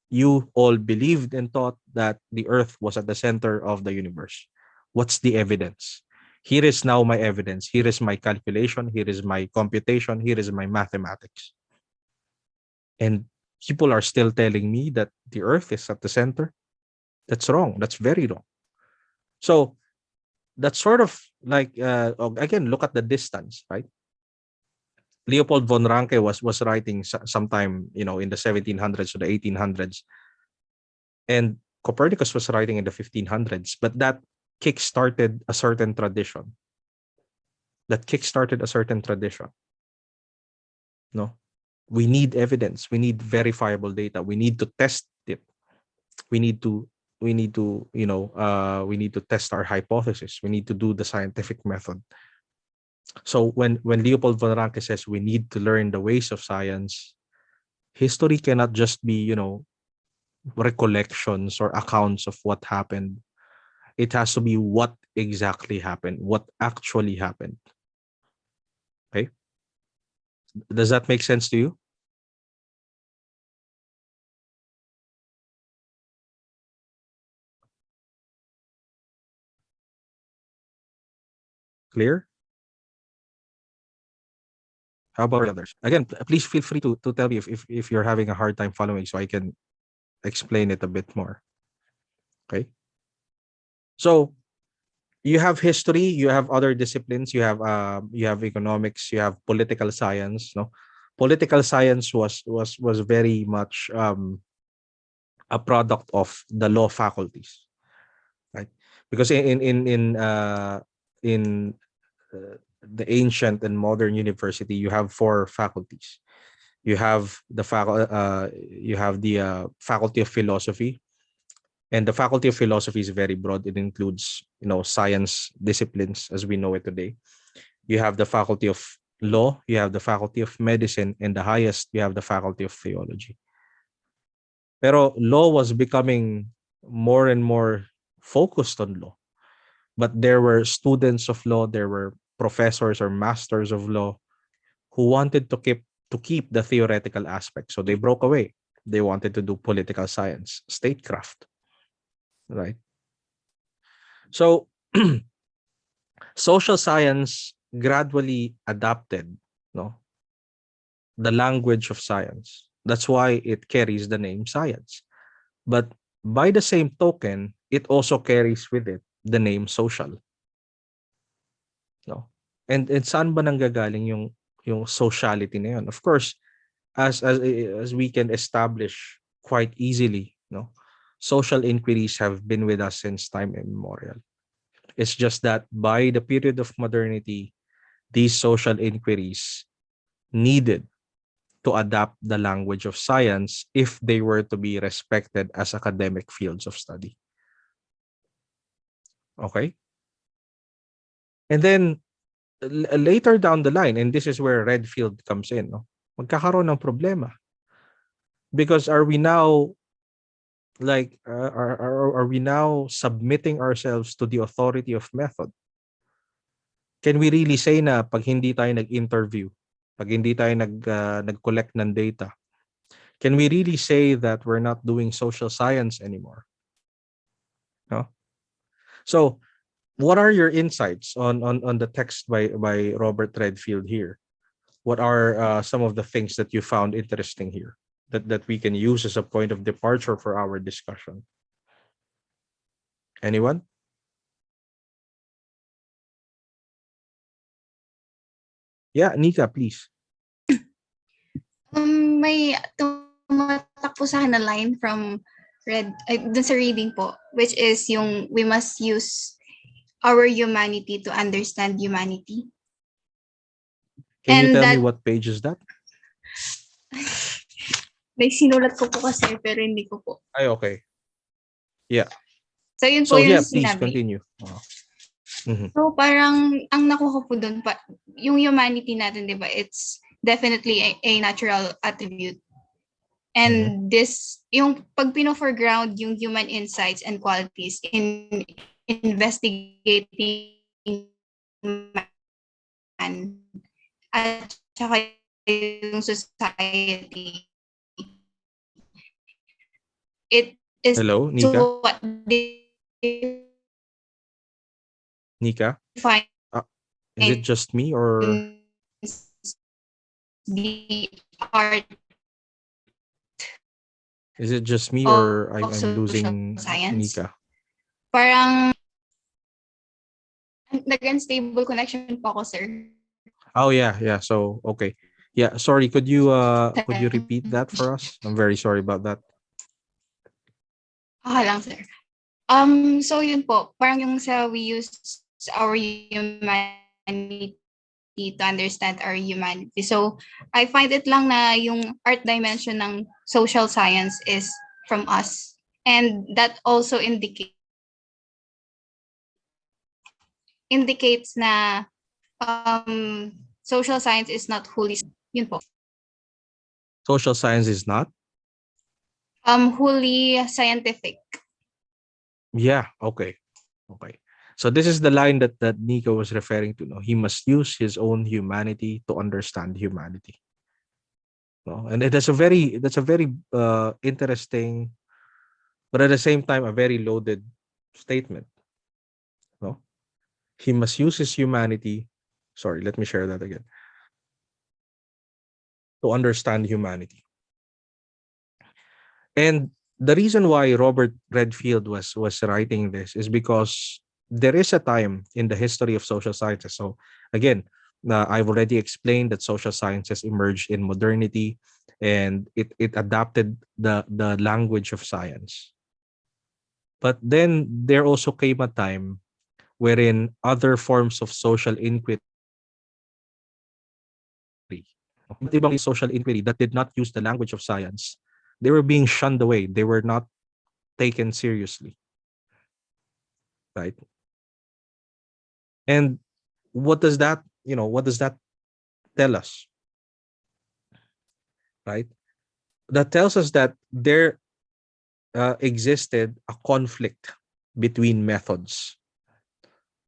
you all believed and thought that the earth was at the center of the universe. What's the evidence? Here is now my evidence. Here is my calculation. Here is my computation. Here is my mathematics. And people are still telling me that the earth is at the center. That's wrong. That's very wrong. So that's sort of like, again, look at the distance, right? Leopold von Ranke was writing sometime, you know, in the 1700s or the 1800s. And Copernicus was writing in the 1500s. But that kick-started a certain tradition. that kickstarted a certain tradition. No, we need evidence. We need verifiable data. We need to test it. We need to we need to test our hypothesis. We need to do the scientific method. So when Leopold von Ranke says we need to learn the ways of science, history cannot just be, recollections or accounts of what happened. It has to be what exactly happened, what actually happened. Okay? Does that make sense to you? Clear? How about the others? Again, please feel free to tell me if you're having a hard time following so I can explain it a bit more. Okay? So you have history, you have other disciplines, you have economics, you have political science. No, political science was very much a product of the law faculties, right? Because in the ancient and modern university, you have four faculties. You have the faculty of philosophy, and the faculty of philosophy is very broad. It includes, science disciplines as we know it today. You have the faculty of law, you have the faculty of medicine, and the highest, you have the faculty of theology. Pero law was becoming more and more focused on law. But there were students of law, there were professors or masters of law who wanted to keep the theoretical aspect. So they broke away. They wanted to do political science, statecraft, right? So social science gradually adapted, no, the language of science. That's why it carries the name science. But by the same token, it also carries with it the name social, no? And saan ba nanggagaling yung sociality na yun? Of course, as we can establish quite easily, no, social inquiries have been with us since time immemorial. It's just that by the period of modernity, these social inquiries needed to adapt the language of science if they were to be respected as academic fields of study. Okay? And then later down the line, and this is where Redfield comes in, no? Magkakaroon ng problema. Because are we now are we now submitting ourselves to the authority of method? Can we really say na pag hindi tayo nag-interview, pag hindi tayo nag-collect ng data, can we really say that we're not doing social science anymore? No? So, what are your insights on the text by Robert Redfield here? What are some of the things that you found interesting here that we can use as a point of departure for our discussion? Anyone? Yeah, Nika, please. May tumatak po sa akin na line from dun sa reading po, which is yung we must use our humanity to understand humanity. Can you And tell me that- what page is that? May sinulat ko po kasi pero hindi ko po. Ay, okay. Yeah. So yun po So yung yeah, please sinabi. continue. Mhm. So parang ang nakuha po dun pa, yung humanity natin, di ba, it's definitely a natural attribute. And this, yung pag pino-foreground yung human insights and qualities in investigating man at saka yung society, it is Hello, Nika? to what they Nika? find Is it just me or the art is it just me of or I'm social losing science? Nika? Parang nag-unstable connection po ako, sir. Oh yeah. So okay. Yeah, sorry, could you repeat that for us? I'm very sorry about that. Okay lang, sir. So yun po, parang yung sa we use our humanity to understand our humanity. So I find it lang na yung art dimension ng social science is from us. And that also indicates na social science is not wholly yun po. Social science is not. Wholly scientific. Yeah. Okay. Okay. So this is the line that Nico was referring to. No, he must use his own humanity to understand humanity. No, and that's a very interesting, but at the same time a very loaded statement. No, he must use his humanity. Sorry, let me share that again. To understand humanity. And the reason why Robert Redfield was writing this is because there is a time in the history of social sciences. So again, I've already explained that social sciences emerged in modernity, and it adapted the language of science. But then there also came a time wherein other forms of social inquiry, iba't ibang social inquiry that did not use the language of science, they were being shunned away. They were not taken seriously, right? And what does that, what does that tell us, right? That tells us that there existed a conflict between methods,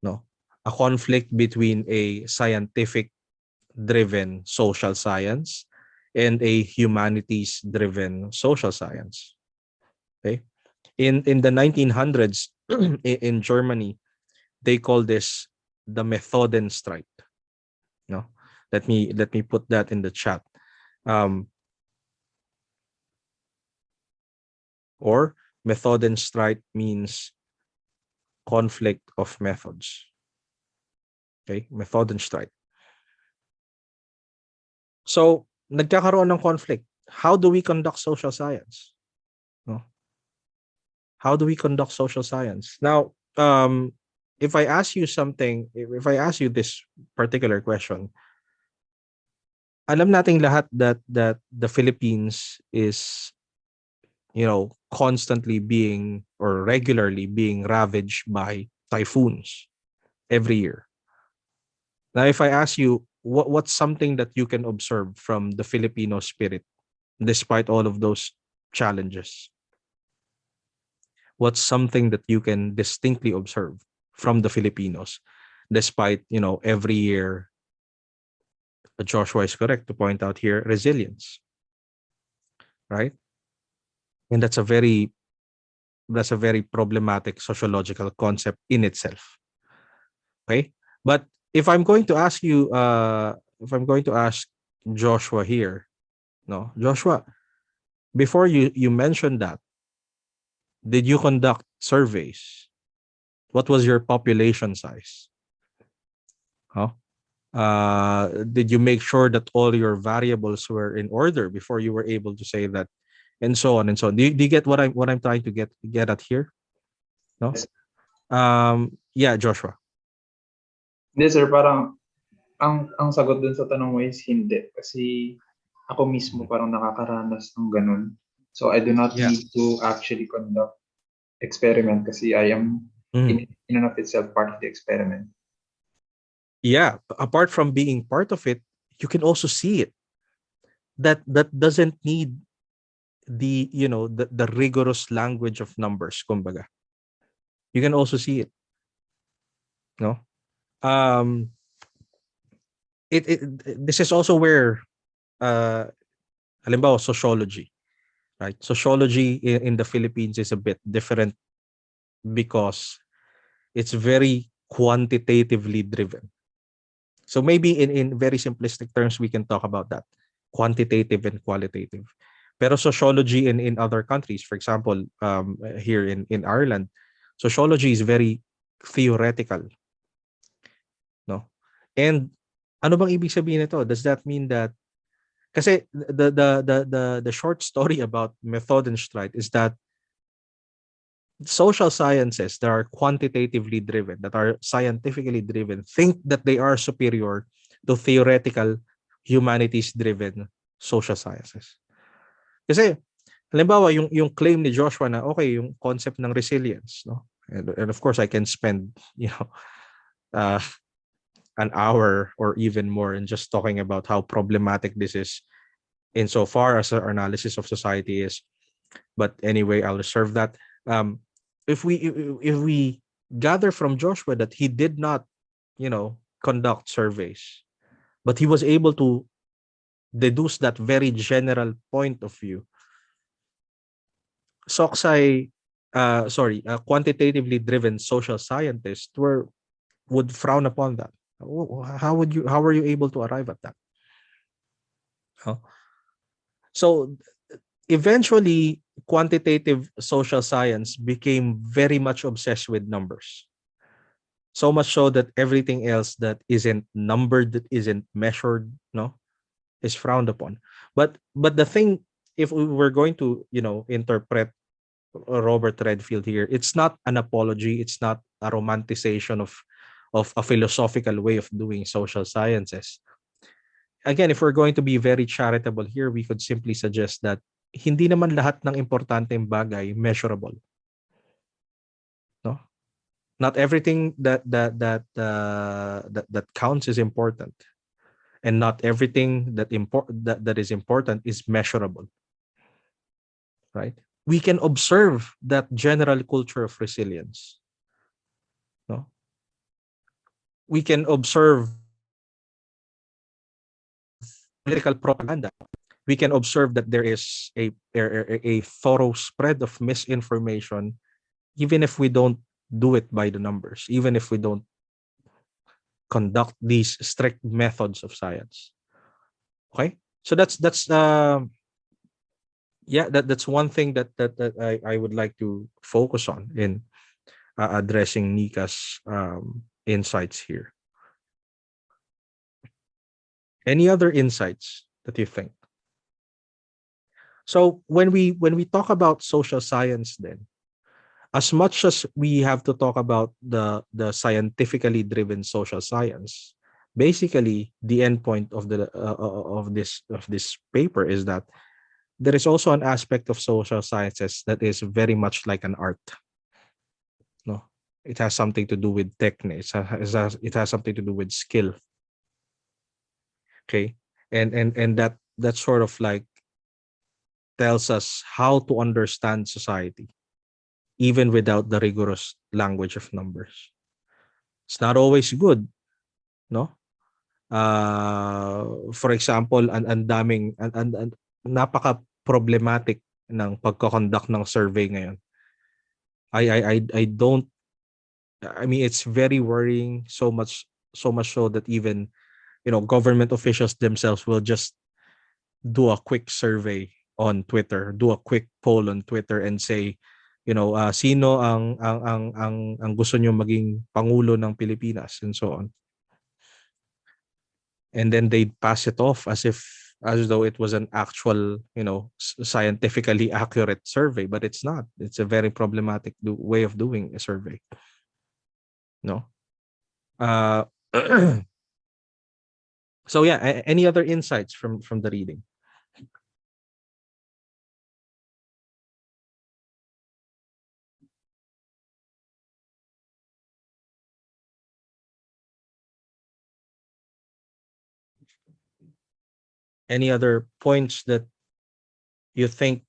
no? A conflict between a scientific driven social science and a humanities driven social science. Okay? In the 1900s in Germany, they call this the Methodenstreit. No, let me put that in the chat. Um, or Methodenstreit means conflict of methods. Okay, Methodenstreit. So nagkakaroon ng conflict. How do we conduct social science? No? How do we conduct social science? Now, if I ask you something, if I ask you this particular question, alam nating lahat that the Philippines is, constantly being or regularly being ravaged by typhoons every year. Now, if I ask you, what's something that you can observe from the Filipino spirit despite all of those challenges? What's something that you can distinctly observe from the Filipinos despite, every year, Joshua is correct to point out here, resilience, right? And that's a very problematic sociological concept in itself. Okay? But if I'm going to ask you, if I'm going to ask Joshua here, no, Joshua, before you mentioned that, did you conduct surveys? What was your population size? Huh? Did you make sure that all your variables were in order before you were able to say that, and so on and so on? Do you get what I'm trying to get at here? No. Yes. Yeah, Joshua. Hindi sir, parang ang sagot dun sa tanong mo is hindi. Kasi ako mismo parang nakakaranas ng ganun. So I do not Yeah. need to actually conduct experiment kasi I am Mhm. in and of itself part of the experiment. Yeah, apart from being part of it, you can also see it. That doesn't need the rigorous language of numbers, kumbaga. You can also see it. No? Um it this is also where halimbawa sociology, right? Sociology in the Philippines is a bit different because it's very quantitatively driven. So maybe in very simplistic terms, we can talk about that, quantitative and qualitative. Pero sociology in other countries, for example, here in Ireland, sociology is very theoretical, no? And ano bang ibig sabihin nito? Does that mean that kasi the short story about Methodenstreit is that social sciences that are quantitatively driven, that are scientifically driven, think that they are superior to theoretical humanities-driven social sciences. Kasi halimbawa yung claim ni Joshua na okay yung concept ng resilience, no? And of course I can spend an hour or even more in just talking about how problematic this is insofar as our analysis of society is. But anyway, I'll reserve that. If we gather from Joshua that he did not, conduct surveys, but he was able to deduce that very general point of view, Soxai, quantitatively driven social scientists would frown upon that. How were you able to arrive at that? Huh? So eventually, quantitative social science became very much obsessed with numbers. So much so that everything else that isn't numbered, that isn't measured, no, is frowned upon. But the thing, if we were going to, interpret Robert Redfield here, it's not an apology, it's not a romanticization of a philosophical way of doing social sciences. Again, if we're going to be very charitable here, we could simply suggest that hindi naman lahat ng importanteng bagay measurable. No? Not everything that counts is important, and not everything that is important is measurable. Right? We can observe that general culture of resilience. No? We can observe political propaganda. We can observe that there is a thorough spread of misinformation, even if we don't do it by the numbers, even if we don't conduct these strict methods of science. Okay, so that's one thing that I would like to focus on in addressing Nika's insights here. Any other insights that you think? So when we talk about social science, then, as much as we have to talk about the scientifically driven social science, basically the end point of this paper is that there is also an aspect of social sciences that is very much like an art. No, it has something to do with technique. It has something to do with skill. Okay, and that sort of like tells us how to understand society, even without the rigorous language of numbers. It's not always good, no? For example, ang daming napaka problematic ng pagko-conduct ng survey ngayon. I don't, I mean, it's very worrying, so much so that even government officials themselves will just do a quick survey on Twitter, do a quick poll on Twitter and say, sino ang gusto niyo maging pangulo ng Pilipinas, and so on. And then they'd pass it off as though it was an actual, scientifically accurate survey, but it's not. It's a very problematic way of doing a survey. No. So yeah, any other insights from the reading? Any other points that you think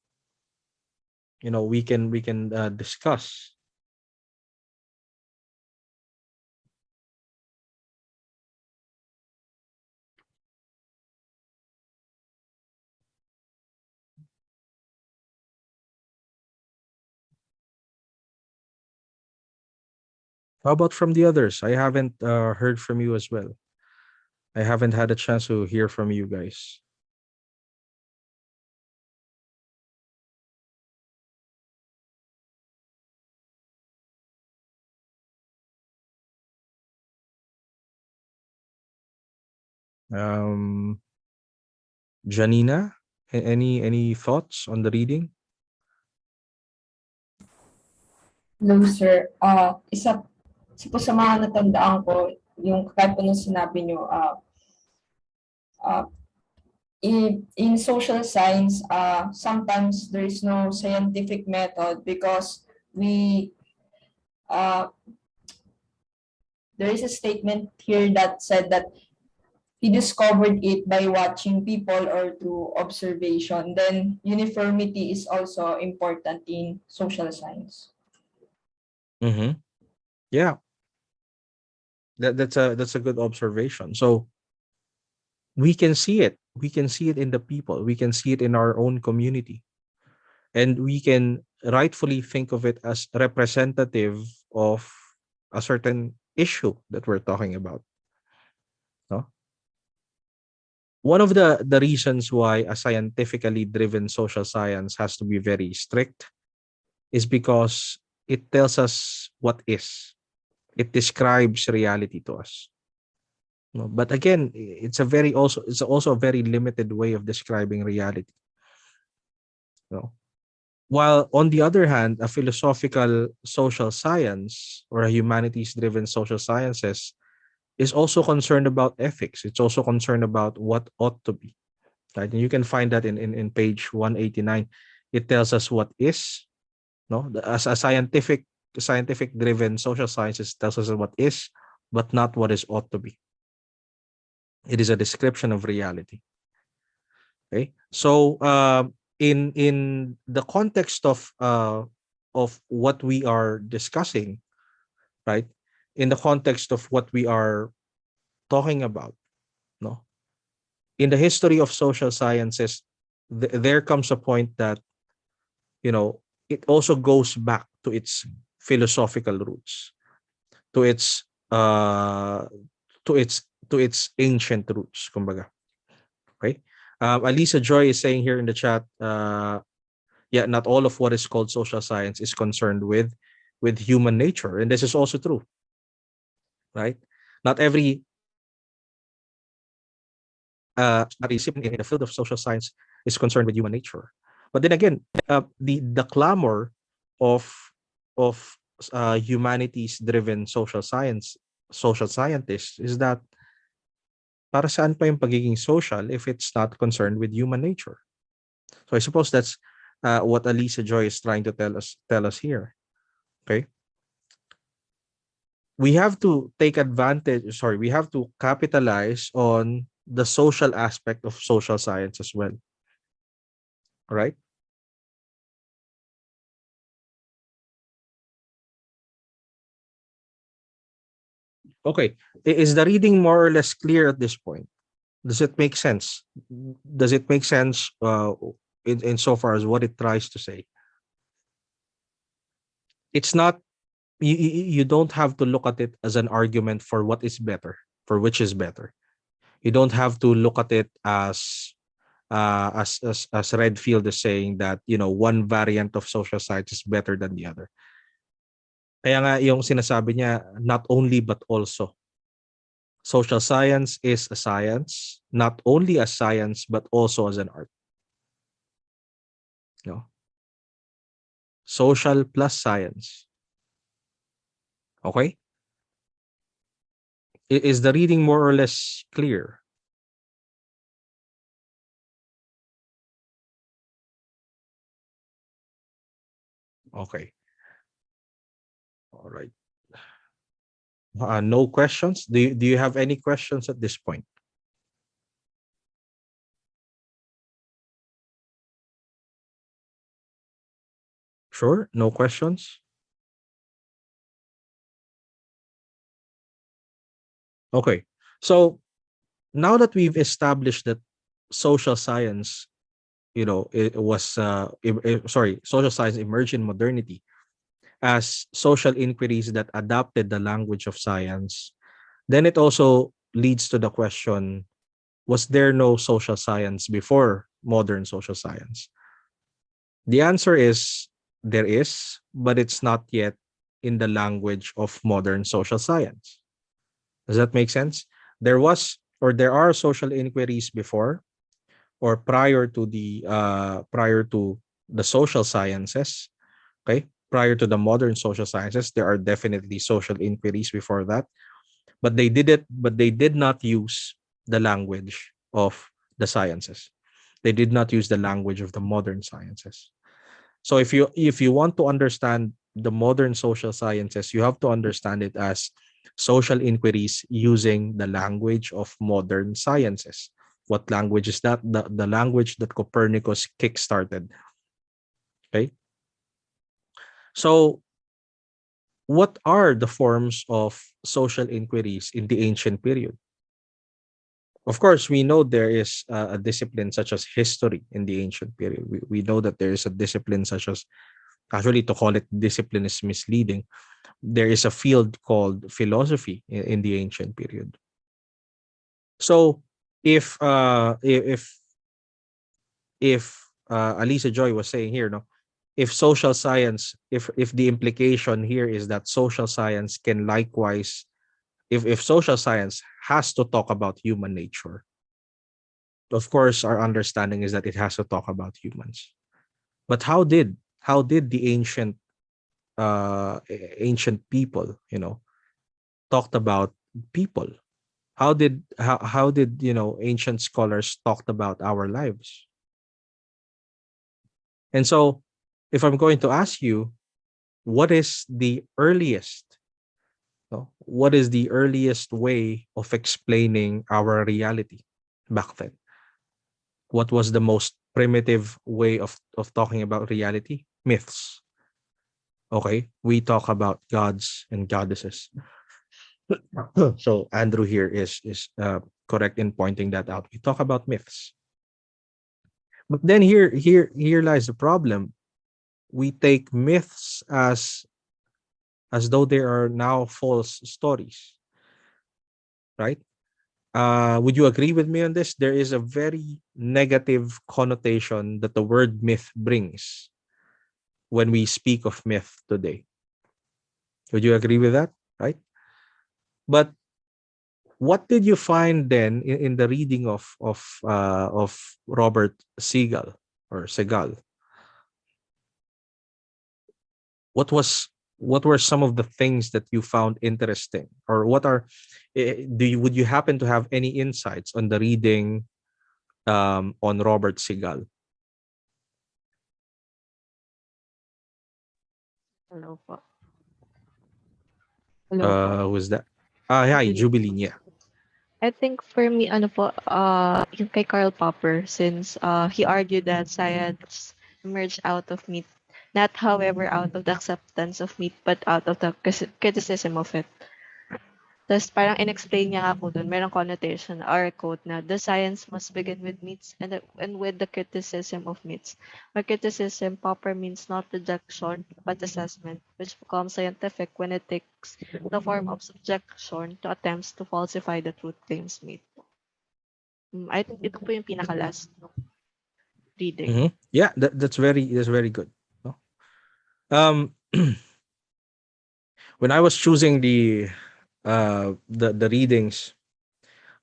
we can discuss? How about from the others? I haven't heard from you as well. I haven't had a chance to hear from you guys. Janina, any thoughts on the reading? No, sir. Isa po sa mga natandaan ko, yung kaya po nung sinabi nyo, Uh, in social science, sometimes there is no scientific method because we uh, there is a statement here that said that he discovered it by watching people or through observation. Then uniformity is also important in social science. Mm-hmm. Yeah, that's a good observation. So we can see it. We can see it in the people. We can see it in our own community, and we can rightfully think of it as representative of a certain issue that we're talking about. No? One of the reasons why a scientifically driven social science has to be very strict is because it tells us what is. It describes reality to us. No? But again, it's also a very limited way of describing reality. No? While on the other hand, a philosophical social science or a humanities driven social sciences is also concerned about ethics. It's also concerned about what ought to be. Right? And you can find that in page 189. It tells us what is, no? As a scientific driven social sciences tells us what is, but not what is ought to be. It is a description of reality. Okay. So in the context of what we are discussing, right? In the context of what we are talking about, no? In the history of social sciences, there comes a point that, you know, it also goes back to its philosophical roots, to its uh to its ancient roots, kumbaga. Okay. Alisa Joy is saying here in the chat, yeah, not all of what is called social science is concerned with human nature, and this is also true, right? Not every participant in the field of social science is concerned with human nature. But then again, the clamor of humanities driven social scientists is that para saan pa yung pagiging social if it's not concerned with human nature? So I suppose that's what Alisa Joy is trying to tell us here. Okay. We have to take advantage, sorry, we have to capitalize on the social aspect of social science as well. All right. Okay. Is the reading more or less clear at this point? Does it make sense? Does it make sense in so far as what it tries to say? It's not, you don't have to look at it as an argument for what is better, for which is better. You don't have to look at it as Redfield is saying that, you know, one variant of social science is better than the other. Kaya nga yung sinasabi niya, not only but also. Social science is a science, not only as science but also as an art. No? Social plus science. Okay? Is the reading more or less clear? Okay. All right. No questions? Do you have any questions at this point? Sure, no questions? Okay. So now that we've established that social science, you know, it was social science emerged in modernity as social inquiries that adapted the language of science, then it also leads to the question, was there no social science before modern social science? The answer is there is, but it's not yet in the language of modern social science. Does that make sense? There was, or there are, social inquiries before or prior to the social sciences. Okay, prior to the modern social sciences, there are definitely social inquiries before that, but they did not use the language of the sciences. They did not use the language of the modern sciences. So if you want to understand the modern social sciences, you have to understand it as social inquiries using the language of modern sciences. What language is that? The language that Copernicus kickstarted. Okay. So what are the forms of social inquiries in the ancient period? Of course, we know there is a discipline such as history in the ancient period. We know that there is a discipline such as, actually, to call it discipline is misleading. There is a field called philosophy in the ancient period. So if Alisa Joy was saying here, no, if social science, if the implication here is that social science can likewise, if social science has to talk about human nature, of course our understanding is that it has to talk about humans. But how did the ancient people, talked about people? How did ancient scholars talked about our lives? And so, if I'm going to ask you, what is the earliest, no, what is the earliest way of explaining our reality back then? What was the most primitive way of talking about reality? Myths. Okay, we talk about gods and goddesses. So Andrew here is correct in pointing that out. We talk about myths. But then here lies the problem. We take myths as though they are now false stories, right? Would you agree with me on this? There is a very negative connotation that the word myth brings when we speak of myth today. Would you agree with that? Right? But what did you find then in the reading of Robert Segal or Segal? What were some of the things that you found interesting, or what are would you happen to have any insights on the reading on Robert Segal? Hello po. Hello po. Who was that? Hi, Julie. Jubilee. Yeah. I think for me, ano po, yung kay Karl Popper, since he argued that science emerged out of myth, not however out of the acceptance of myth, but out of the criticism of it. Tapos parang in-explain niya nga po dun, merong connotation or quote na, the science must begin with myths and with the criticism of myths. By criticism, Popper means not rejection, but assessment, which becomes scientific when it takes the form of subjection to attempts to falsify the truth claims made. I think ito po yung pinaka-last reading. Yeah, that's very good. No? When I was choosing the readings,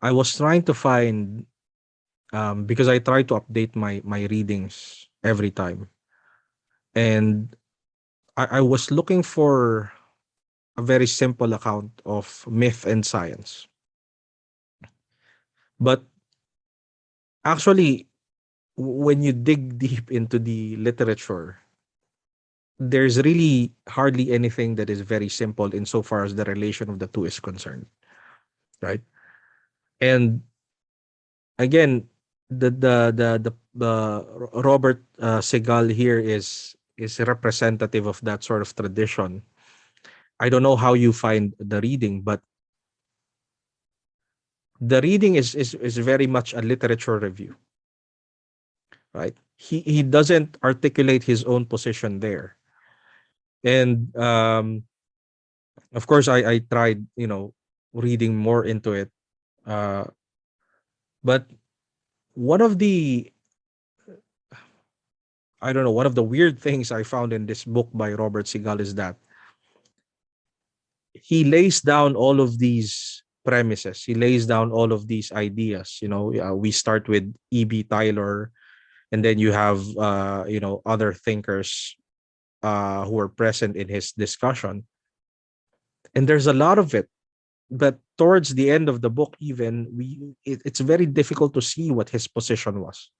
I was trying to find, because I try to update my readings every time, and I was looking for a very simple account of myth and science. But actually, when you dig deep into the literature, there's really hardly anything that is very simple insofar as the relation of the two is concerned, right? And again, the Robert Segal here is representative of that sort of tradition. I don't know how you find the reading, but the reading is very much a literature review, right? He doesn't articulate his own position there, and of course I tried reading more into it, uh, but one of the I don't know, one of the weird things I found in this book by Robert Segal is that he lays down all of these premises. He lays down all of these ideas. We start with E.B. Tyler, and then you have other thinkers who are present in his discussion, and there's a lot of it. But towards the end of the book, even it's very difficult to see what his position was.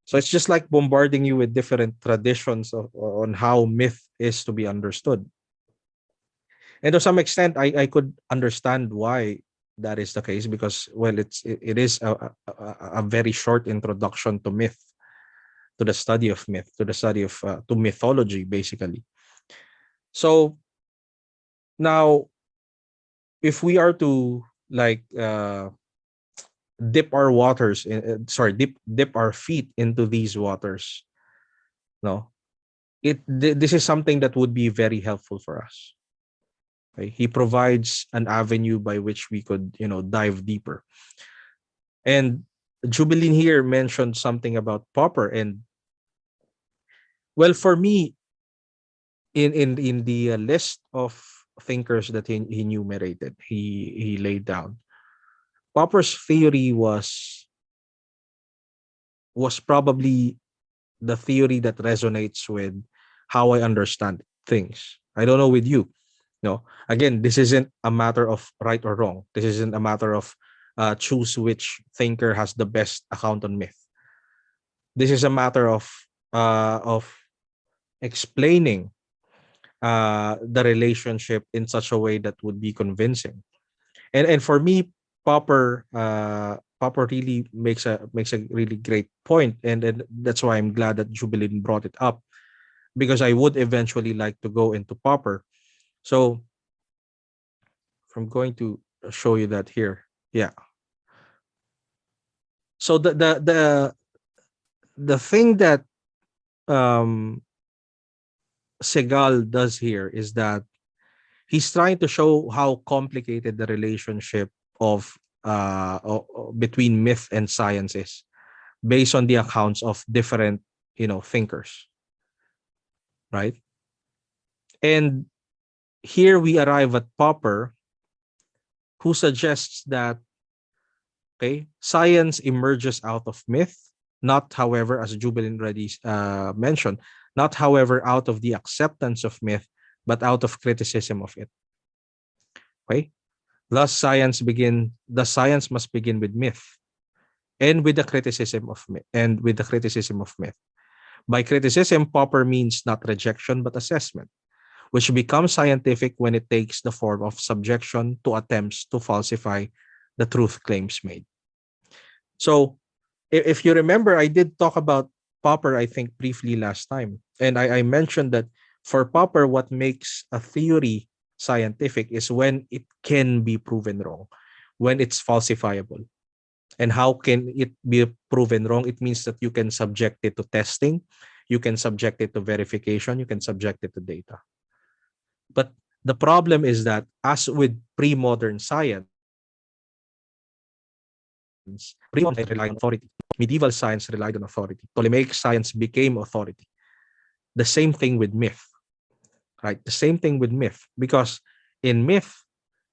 So it's just like bombarding you with different traditions on how myth is to be understood. And to some extent, I could understand why that is the case, because, well, it is a very short introduction to myth, to the study of myth, to the study of to mythology, basically. So now, if we are to like dip our waters in, sorry, dip our feet into these waters, no, this is something that would be very helpful for us. Okay? He provides an avenue by which we could, dive deeper. And Jubilin here mentioned something about Popper, and, well, for me, in the list of thinkers that he enumerated, he laid down, Popper's theory was probably the theory that resonates with how I understand things. I don't know with you. No, again, this isn't a matter of right or wrong. This isn't a matter of choose which thinker has the best account on myth. This is a matter of explaining the relationship in such a way that would be convincing. And for me, Popper really makes a really great point, and that's why I'm glad that Jubilin brought it up, because I would eventually like to go into Popper. So I'm going to show you that here. Yeah. So the thing that um Segal does here is that he's trying to show how complicated the relationship of between myth and science is, based on the accounts of different thinkers, right? And here we arrive at Popper, who suggests that, okay, science emerges out of myth, not, however, as Jubilin already mentioned, not, however, out of the acceptance of myth, but out of criticism of it. Okay, thus science must begin with myth, and with the criticism of myth. By criticism, Popper means not rejection but assessment, which becomes scientific when it takes the form of subjection to attempts to falsify the truth claims made. So, if you remember, I did talk about Popper, I think, briefly last time. And I mentioned that for Popper, what makes a theory scientific is when it can be proven wrong, when it's falsifiable. And how can it be proven wrong? It means that you can subject it to testing, you can subject it to verification, you can subject it to data. But the problem is that, as with pre-modern science, pre-modern science relied on authority. Medieval science relied on authority. Ptolemaic science became authority. The same thing with myth, right? The same thing with myth, because in myth,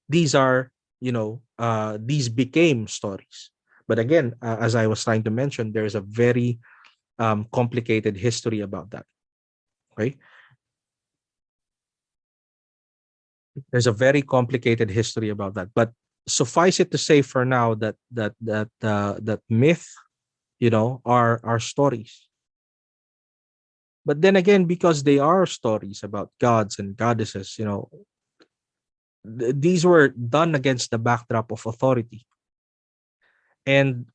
these are, these became stories. But again, as I was trying to mention, there is a very complicated history about that. Okay, there's a very complicated history about that. But suffice it to say for now that myth, are stories. But then again, because they are stories about gods and goddesses, these were done against the backdrop of authority, and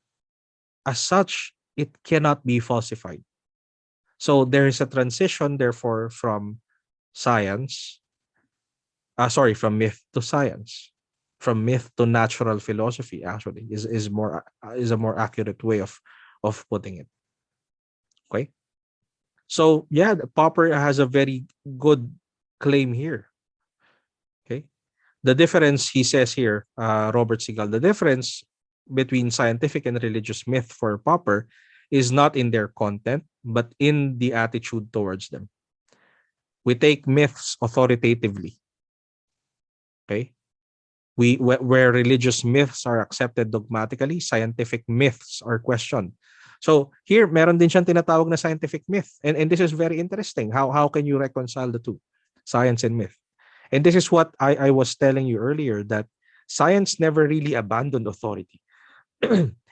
as such, it cannot be falsified. So there is a transition, therefore, from science, from myth to science, from myth to natural philosophy. Actually, is a more accurate way of putting it. Okay, so yeah, Popper has a very good claim here. Okay, the difference, he says here, Robert Segal, the difference between scientific and religious myth for Popper is not in their content, but in the attitude towards them. We take myths authoritatively. Okay, where religious myths are accepted dogmatically, scientific myths are questioned. So here, meron din siyang tinatawag na scientific myth, and this is very interesting. How can you reconcile the two, science and myth? And this is what I was telling you earlier, that Science never really abandoned authority.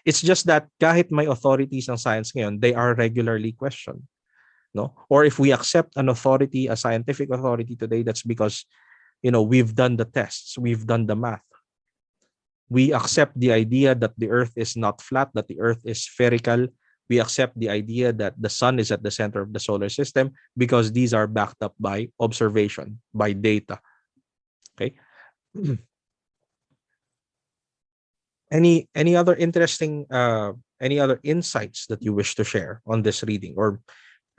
It's just that kahit may authorities ng science ngayon, they are regularly questioned. No? Or if we accept an authority, a scientific authority today, that's because we've done the tests, we've done the math. We accept the idea that the earth is not flat, that the earth is spherical. We accept the idea that the sun is at the center of the solar system because these are backed up by observation, by data. Okay. Any other interesting any other insights that you wish to share on this reading, or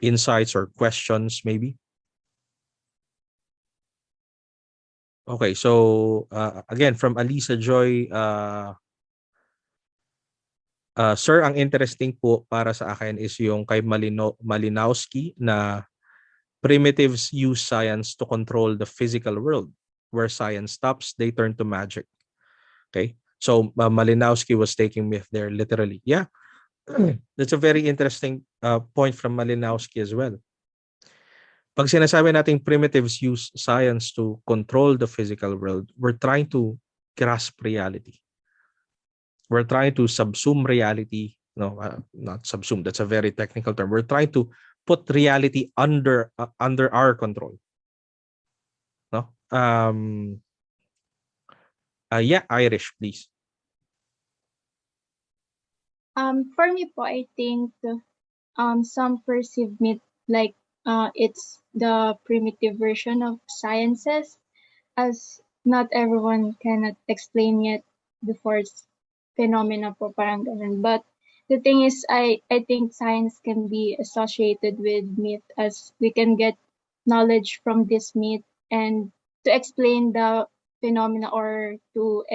insights or questions maybe? Okay, so again from Alisa Joy, sir, ang interesting po para sa akin is yung kay Malinowski na primitives use science to control the physical world. Where science stops, they turn to magic. Okay, so Malinowski was taking myth there literally. Yeah, that's a very interesting point from Malinowski as well. Pag sinasabi nating primitives use science to control the physical world, we're trying to grasp reality. We're trying to subsume reality. No, not subsume. That's a very technical term. We're trying to put reality under our control. No. Yeah, Irish, please. For me po, I think some perceive myth like it's the primitive version of sciences, as not everyone cannot explain yet before phenomena po, parang ganun. But the thing is, I think science can be associated with myth, as we can get knowledge from this myth and to explain the phenomena, or to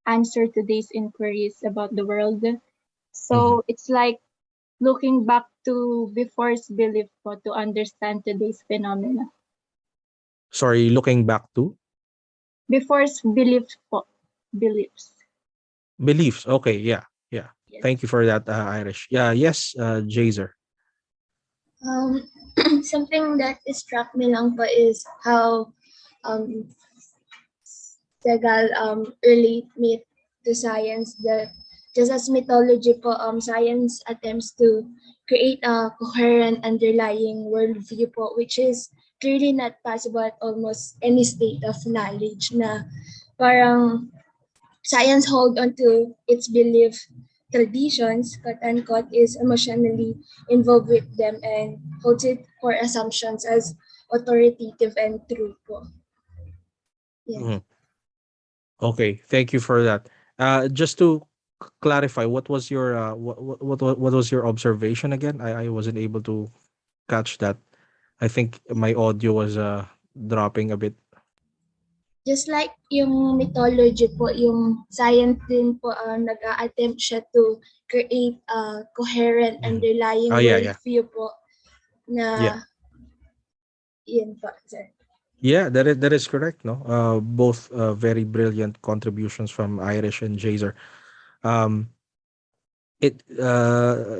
answer today's inquiries about the world. So it's like looking back to before's belief po to understand today's phenomena. Sorry, looking back to Before's belief po. Beliefs. beliefs. Okay, yeah. Yes. Thank you for that, Irish. Yeah, yes, Jazer. Something that struck me lang po is how Segal early myth to science, that just as mythology po, science attempts to create a coherent underlying worldview po, which is clearly not possible at almost any state of knowledge, na parang science hold on to its belief traditions, quote unquote, is emotionally involved with them and holds it for assumptions as authoritative and true po. Yeah. Okay, thank you for that. Just to clarify, what was your what was your observation again? I wasn't able to catch that. I think my audio was dropping a bit. Just like yung mythology po, yung science din po, nag-a-attempt siya to create a coherent underlying Yeah. worldview po na Yeah. yun po, sir. Yeah, that is correct. No, both very brilliant contributions from Irish and Jazer.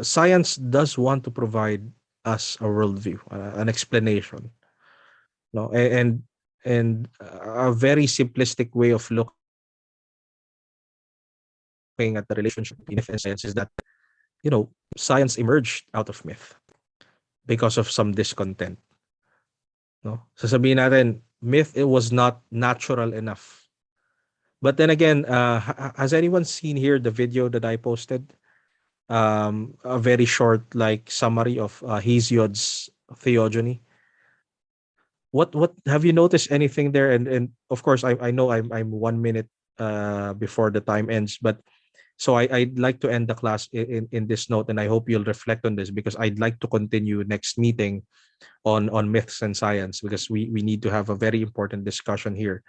Science does want to provide us a worldview, an explanation. No, and a very simplistic way of looking at the relationship between myth and science is that science emerged out of myth because of some discontent. No, sasabihin natin myth, it was not natural enough. But then again, has anyone seen here the video that I posted? A very short like summary of Hesiod's theogony. What have you noticed anything there? And of course, I know I'm 1 minute before the time ends, but so I'd like to end the class in this note, and I hope you'll reflect on this, because I'd like to continue next meeting on myths and science, because we need to have a very important discussion here.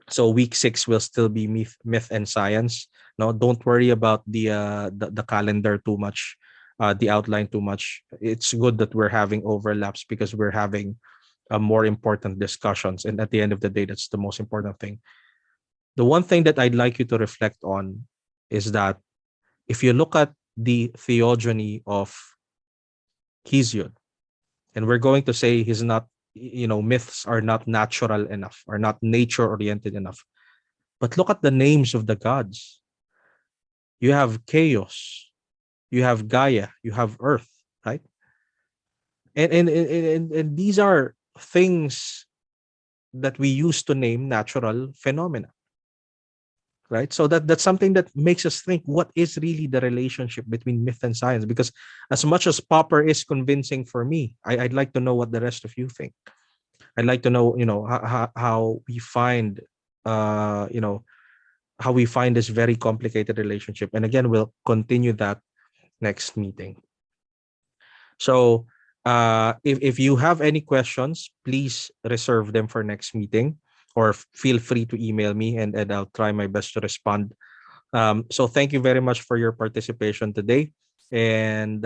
So week 6 will still be myth and science. No, don't worry about the calendar too much, the outline too much. It's good that we're having overlaps because we're having more important discussions, and at the end of the day, that's the most important thing. The one thing that I'd like you to reflect on is that if you look at the theogony of Hesiod, and we're going to say he's not myths are not natural enough, are not nature oriented enough. But look at the names of the gods. You have chaos, you have Gaia, you have Earth, right? And these are things that we use to name natural phenomena, right? So that's something that makes us think, what is really the relationship between myth and science? Because as much as Popper is convincing for me, I'd like to know what the rest of you think. I'd like to know, how we find, how we find this very complicated relationship. And again, we'll continue that next meeting. So if you have any questions, please reserve them for next meeting, or feel free to email me, and I'll try my best to respond. So thank you very much for your participation today, and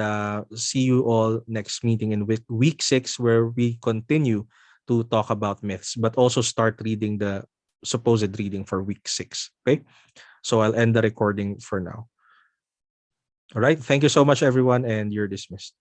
see you all next meeting in week 6, where we continue to talk about myths, but also start reading the supposed reading for week 6. Okay, so I'll end the recording for now. All right, thank you so much, everyone, and you're dismissed.